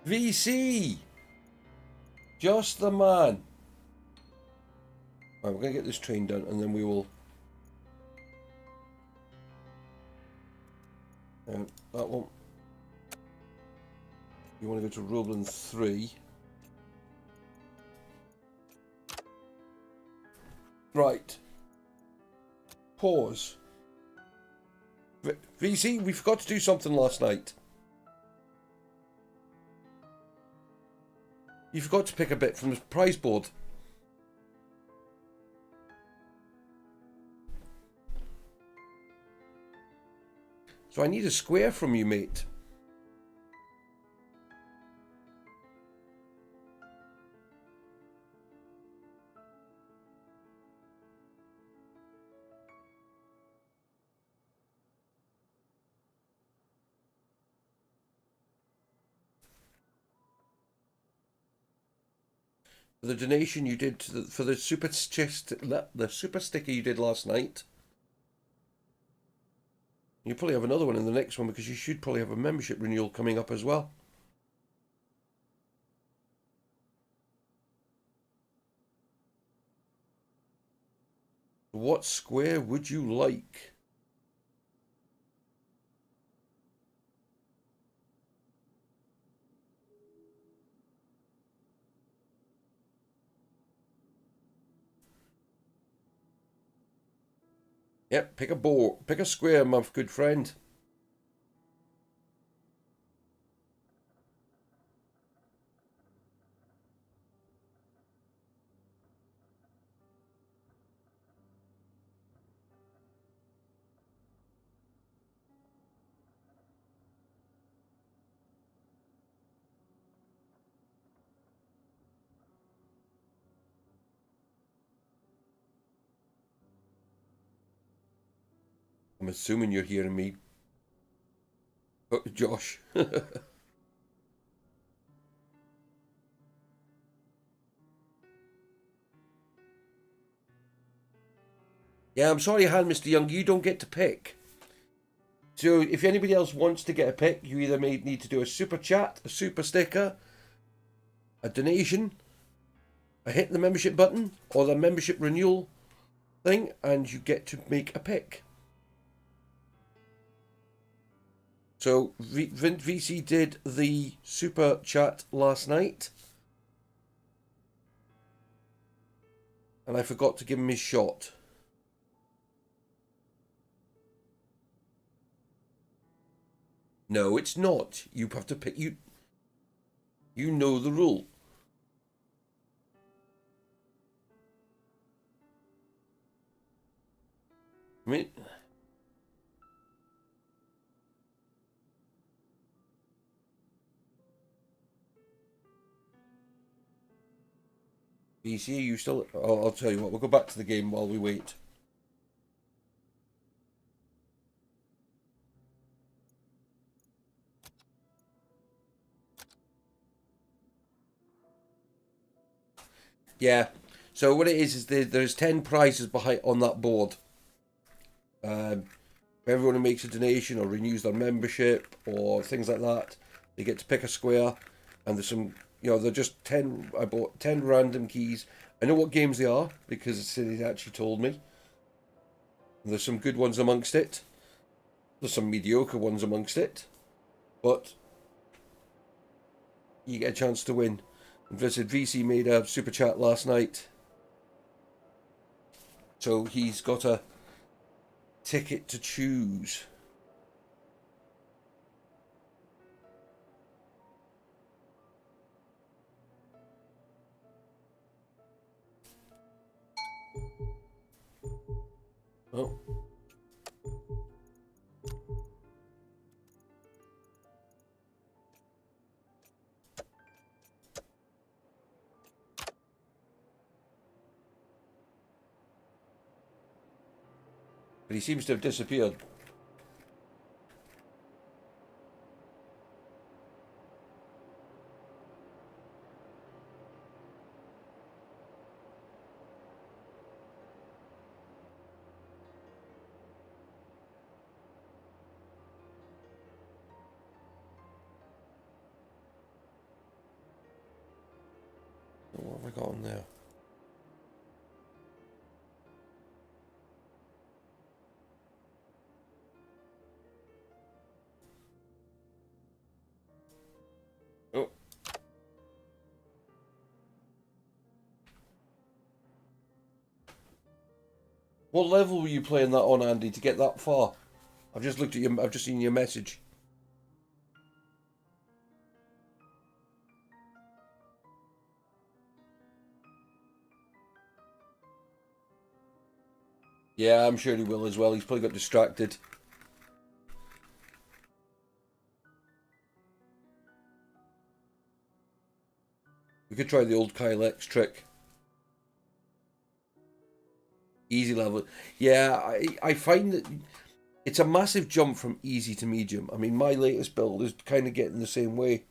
VC! Just the man! Right, we're going to get this train done and then we will... that one. You want to go to Roblin 3. Right. Pause. VC, we forgot to do something last night. You forgot to pick a bit from the prize board. So I need a square from you, mate. For the donation you did to for the super sticker you did last night. You probably have another one in the next one because you should probably have a membership renewal coming up as well. What square would you like? Yep, pick a board. Pick a square, my good friend. I'm assuming you're hearing me. Oh, Josh. Yeah, I'm sorry, Han, Mr. Young, you don't get to pick. So if anybody else wants to get a pick, you either may need to do a super chat, a super sticker, a donation, a hit the membership button, or the membership renewal thing, and you get to make a pick. So VC did the super chat last night, and I forgot to give him his shot. No, it's not. You have to pick. You know the rule. I mean, VC, you still... I'll tell you what, we'll go back to the game while we wait. Yeah, so what it is there's 10 prizes behind on that board. everyone who makes a donation or renews their membership or things like that, they get to pick a square. And there's some, they're just 10. I bought 10 random keys. I know what games they are because they actually told me. And there's some good ones amongst it. There's some mediocre ones amongst it. But you get a chance to win. And Visit VC made a super chat last night. So he's got a ticket to choose. Oh. But he seems to have disappeared. What have I got on there? Oh. What level were you playing that on, Andy, to get that far? I've just looked at your. I've just seen your message. Yeah, I'm sure he will as well. He's probably got distracted. We could try the old Kyle X trick. Easy level. Yeah, I find that it's a massive jump from easy to medium. I mean, my latest build is kind of getting the same way.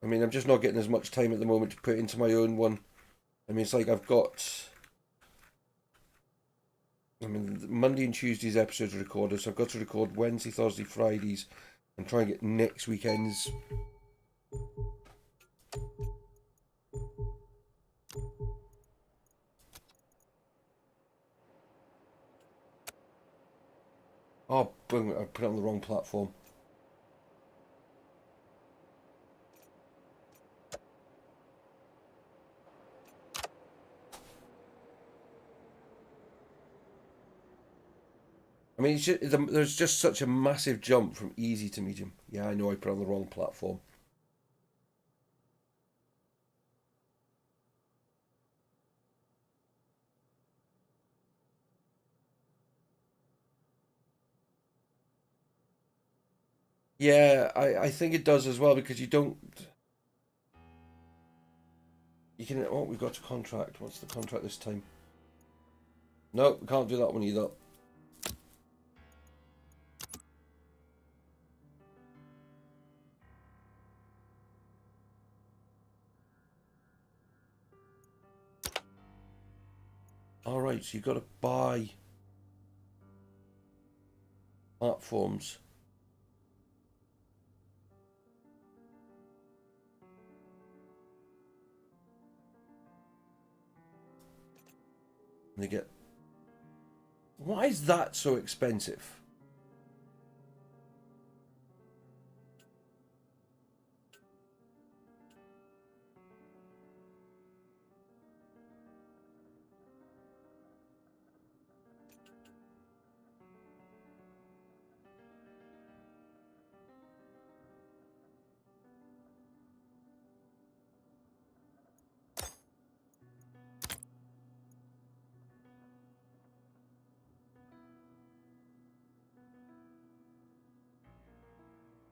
I mean, I'm just not getting as much time at the moment to put into my own one. I mean, it's like I've got... I mean, Monday and Tuesday's episodes are recorded, so I've got to record Wednesday, Thursday, Fridays, and try and get next weekend's. Oh, boom, I put it on the wrong platform. I mean, there's just such a massive jump from easy to medium. Yeah, I know I put it on the wrong platform. Yeah, I think it does as well because you don't... You can... Oh, we've got a contract. What's the contract this time? No, we can't do that one either. Alright, so you've got to buy platforms. And they get... Why is that so expensive?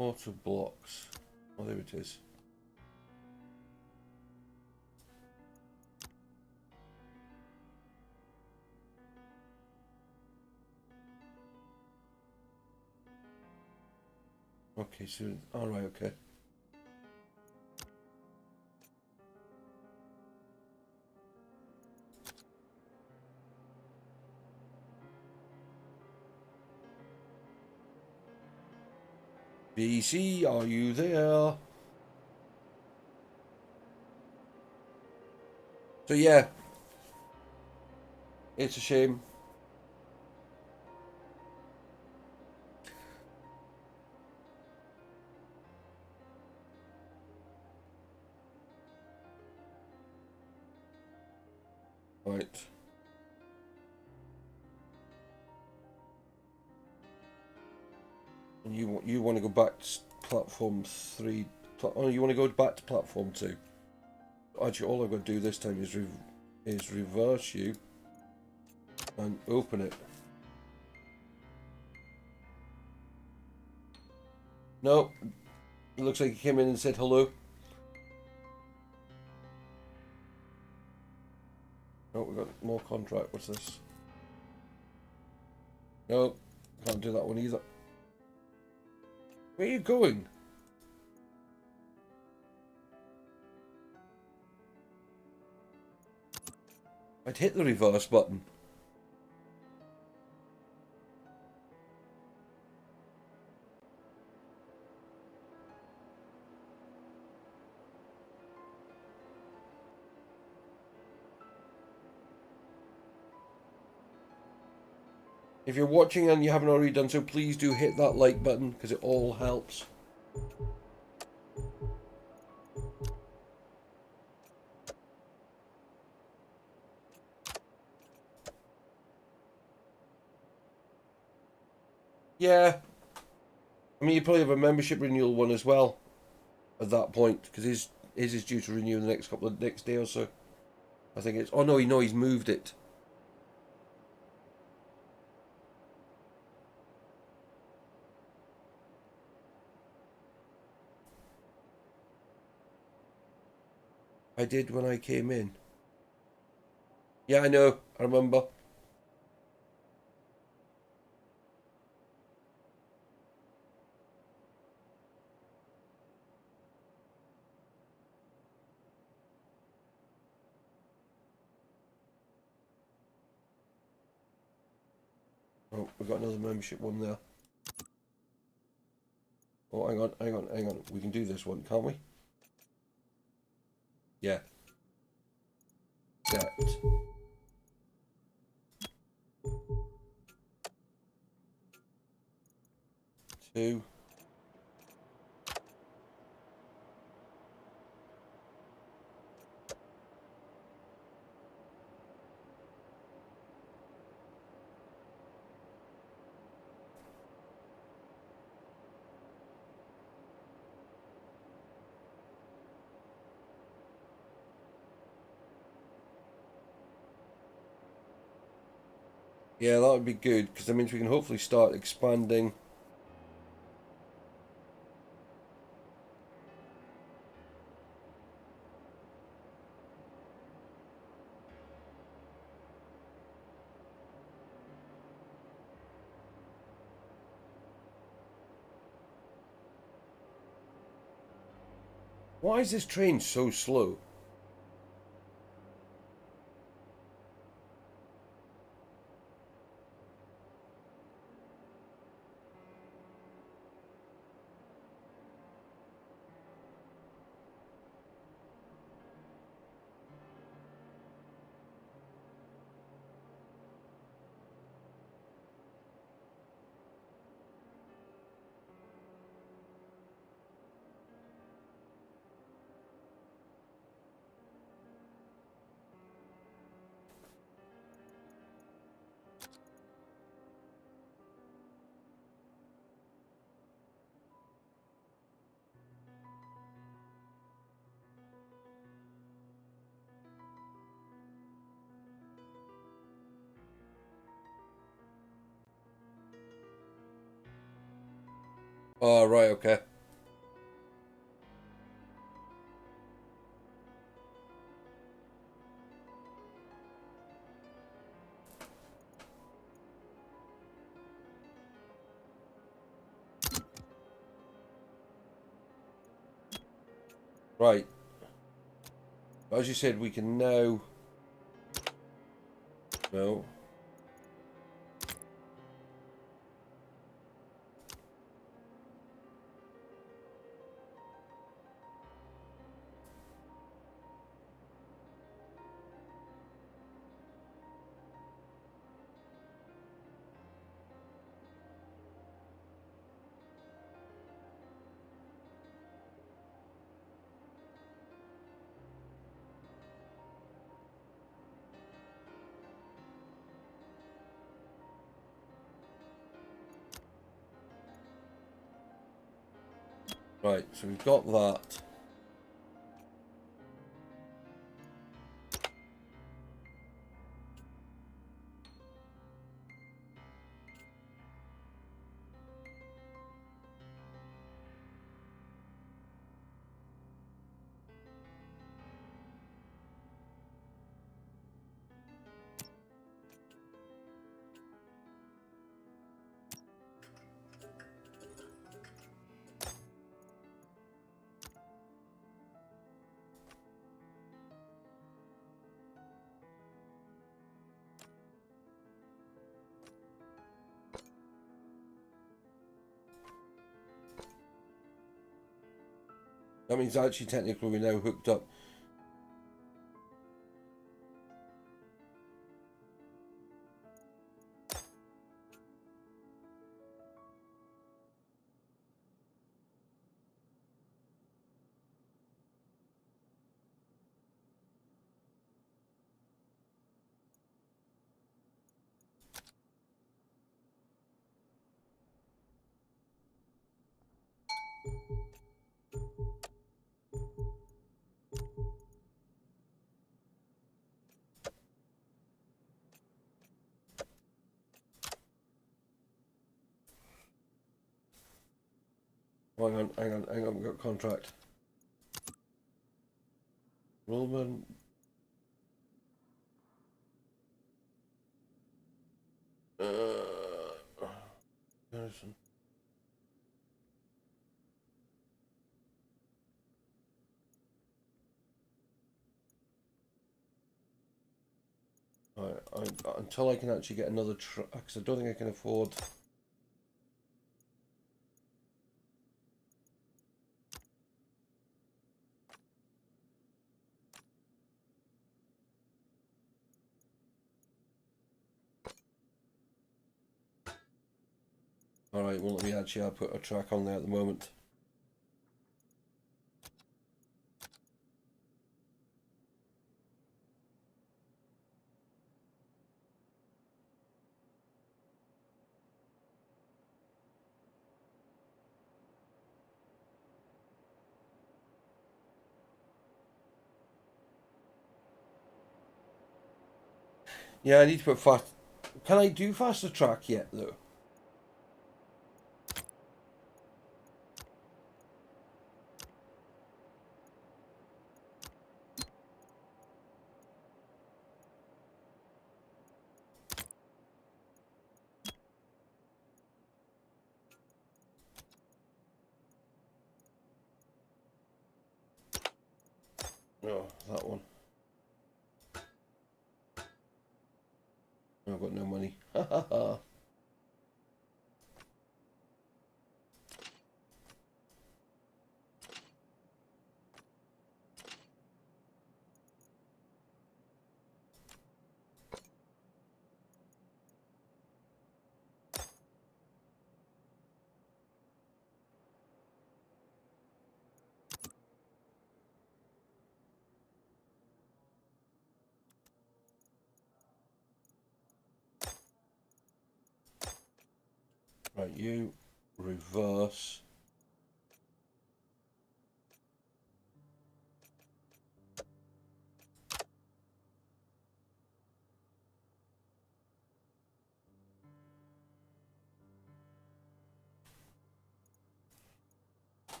Auto blocks. Oh, there it is. Okay, so... Alright, okay. BC, are you there? So yeah, it's a shame. Right. And you want to go back to platform 3? Oh, you want to go back to platform 2? Actually, all I've got to do this time is reverse you and open it. No, it looks like he came in and said hello. Oh, we got more contract. What's this? No, can't do that one either. Where are you going? I'd hit the reverse button. If you're watching and you haven't already done so, please do hit that like button because it all helps. Yeah. I mean, you probably have a membership renewal one as well at that point because his is due to renew in the next day or so. I think it's. Oh no, he's moved it. I did when I came in. Yeah, I know. I remember. Oh, we got another membership one there. Oh, hang on. We can do this one, can't we? Yeah. Set. 2. Yeah, that would be good because that means we can hopefully start expanding. Why is this train so slow? Oh, right, okay. Right. As you said, we can now... No. Right, so we've got that. That means actually technically we're now hooked up. Oh, hang on, we've got a contract. Rollman. Garrison. Right, until I can actually get another truck, because I don't think I can afford. Alright, well let me actually, I'll put a track on there at the moment. Yeah, I need to put fast. Can I do faster track yet though? No, that one. I've got no money. Ha ha ha. Right, you reverse.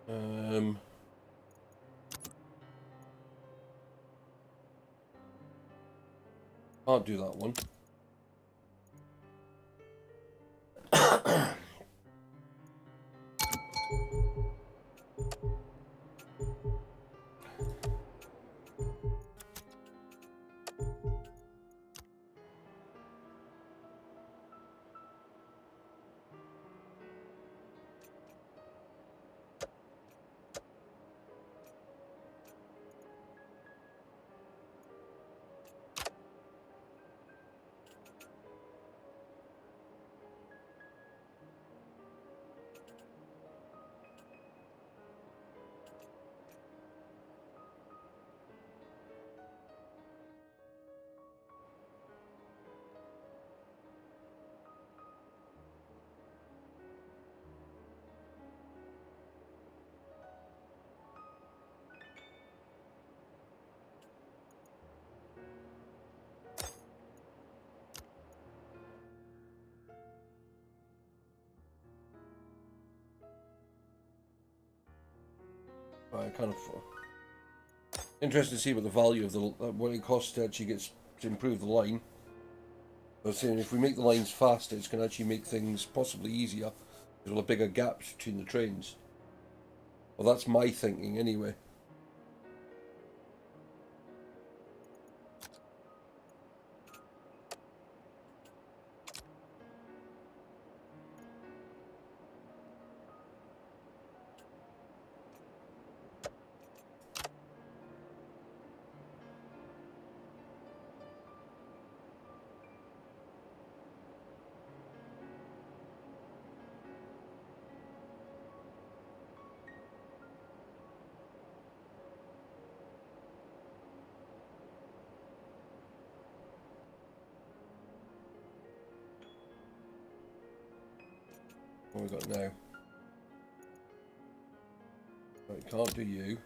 Um, Can't do that one. kind of interesting to see what the value of the what it costs to actually get to improve the line. I was saying if we make the lines faster, it's going to actually make things possibly easier. There'll have bigger gaps between the trains. Well, that's my thinking anyway. What have we got now? Right, can't do you.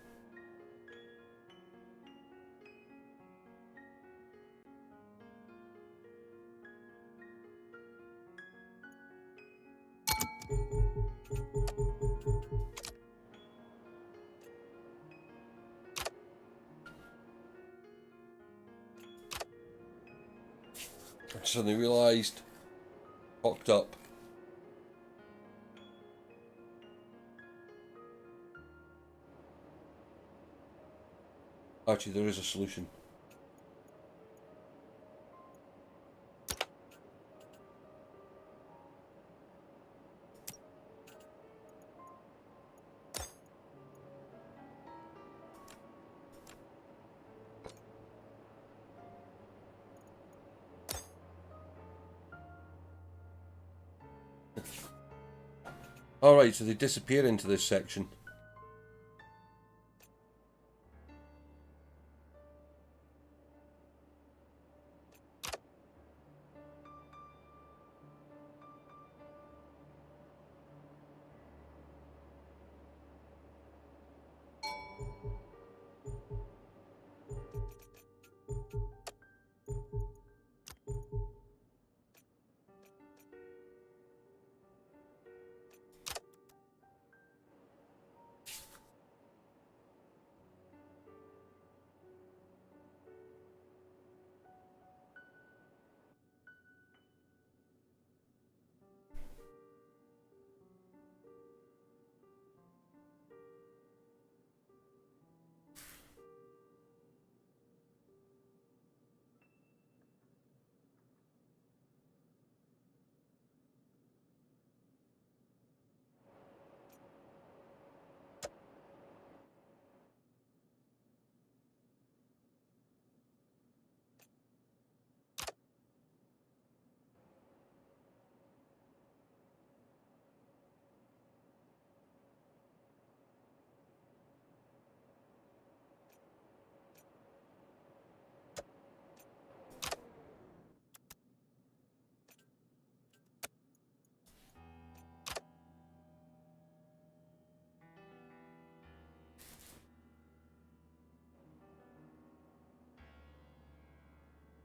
I suddenly realised, fucked up. Actually, there is a solution. Alright, so they disappear into this section.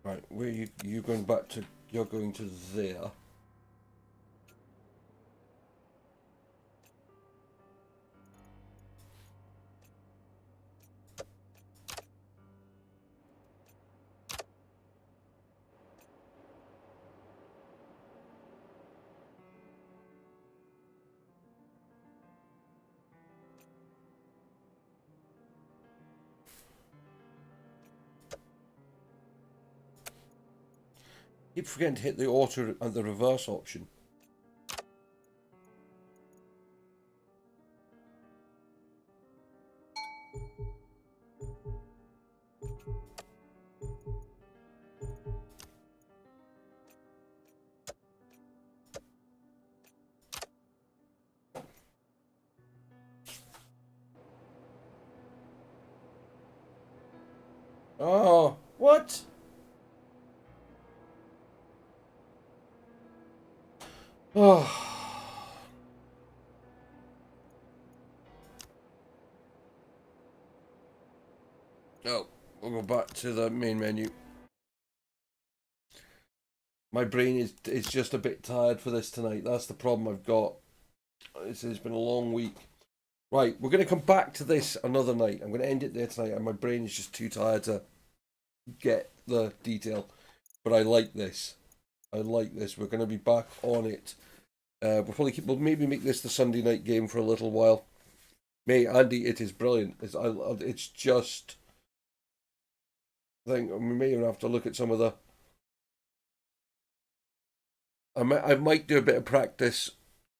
Right, where you going back to? You're going to there. Keep forgetting to hit the auto and the reverse option. Oh, what? Oh. Oh, we'll go back to the main menu. My brain is just a bit tired for this tonight. That's the problem I've got. It's been a long week. Right, we're going to come back to this another night. I'm going to end it there tonight, and my brain is just too tired to get the detail. But I like this. I like this. We're going to be back on it. We'll maybe make this the Sunday night game for a little while. Mate, Andy, it is brilliant. It's just. I think we may even have to look at some of the. I might do a bit of practice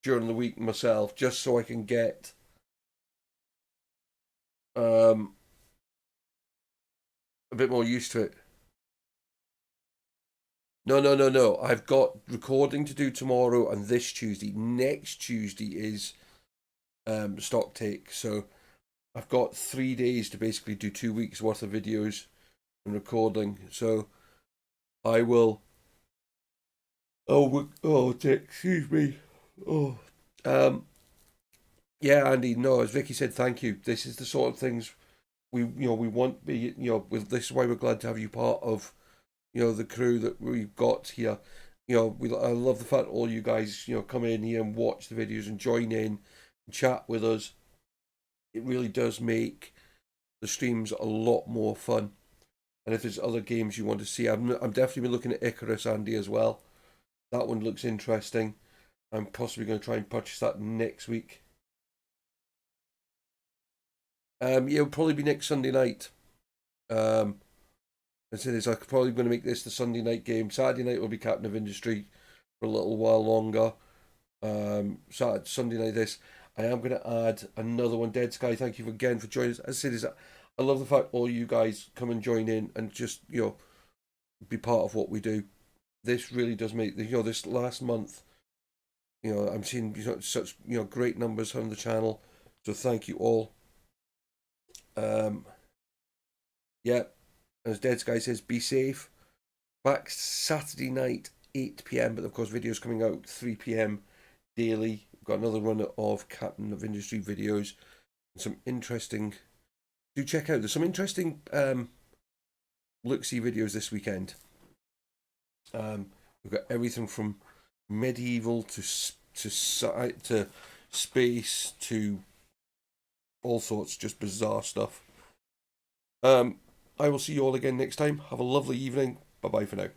during the week myself, just so I can get a bit more used to it. No. I've got recording to do tomorrow and this Tuesday. Next Tuesday is stock take. So I've got 3 days to basically do 2 weeks worth of videos and recording. So I will. Oh, excuse me. Oh, yeah, Andy. No, as Vicky said, thank you. This is the sort of things we want. This is why we're glad to have you part of, the crew that we've got here. I love the fact all you guys, come in here and watch the videos and join in and chat with us. It really does make the streams a lot more fun. And if there's other games you want to see, I'm definitely been looking at Icarus, Andy, as well. That one looks interesting. I'm possibly going to try and purchase that next week. It'll probably be next Sunday night. As I said, I'm probably going to make this the Sunday night game. Saturday night will be Captain of Industry for a little while longer. Sunday night this. I am going to add another one. Dead Sky, thank you again for joining us. As I said, I love the fact all you guys come and join in and just, be part of what we do. This really does make, this last month, I'm seeing such, great numbers on the channel. So thank you all. Yeah, as Dead Sky says, be safe. Back Saturday night, 8 p.m. But of course, videos coming out 3 p.m. daily. We've got another run of Captain of Industry videos. Some interesting. Do check out. There's some interesting look-see videos this weekend. We've got everything from medieval to space to all sorts, just bizarre stuff. I will see you all again next time. Have a lovely evening. Bye bye for now.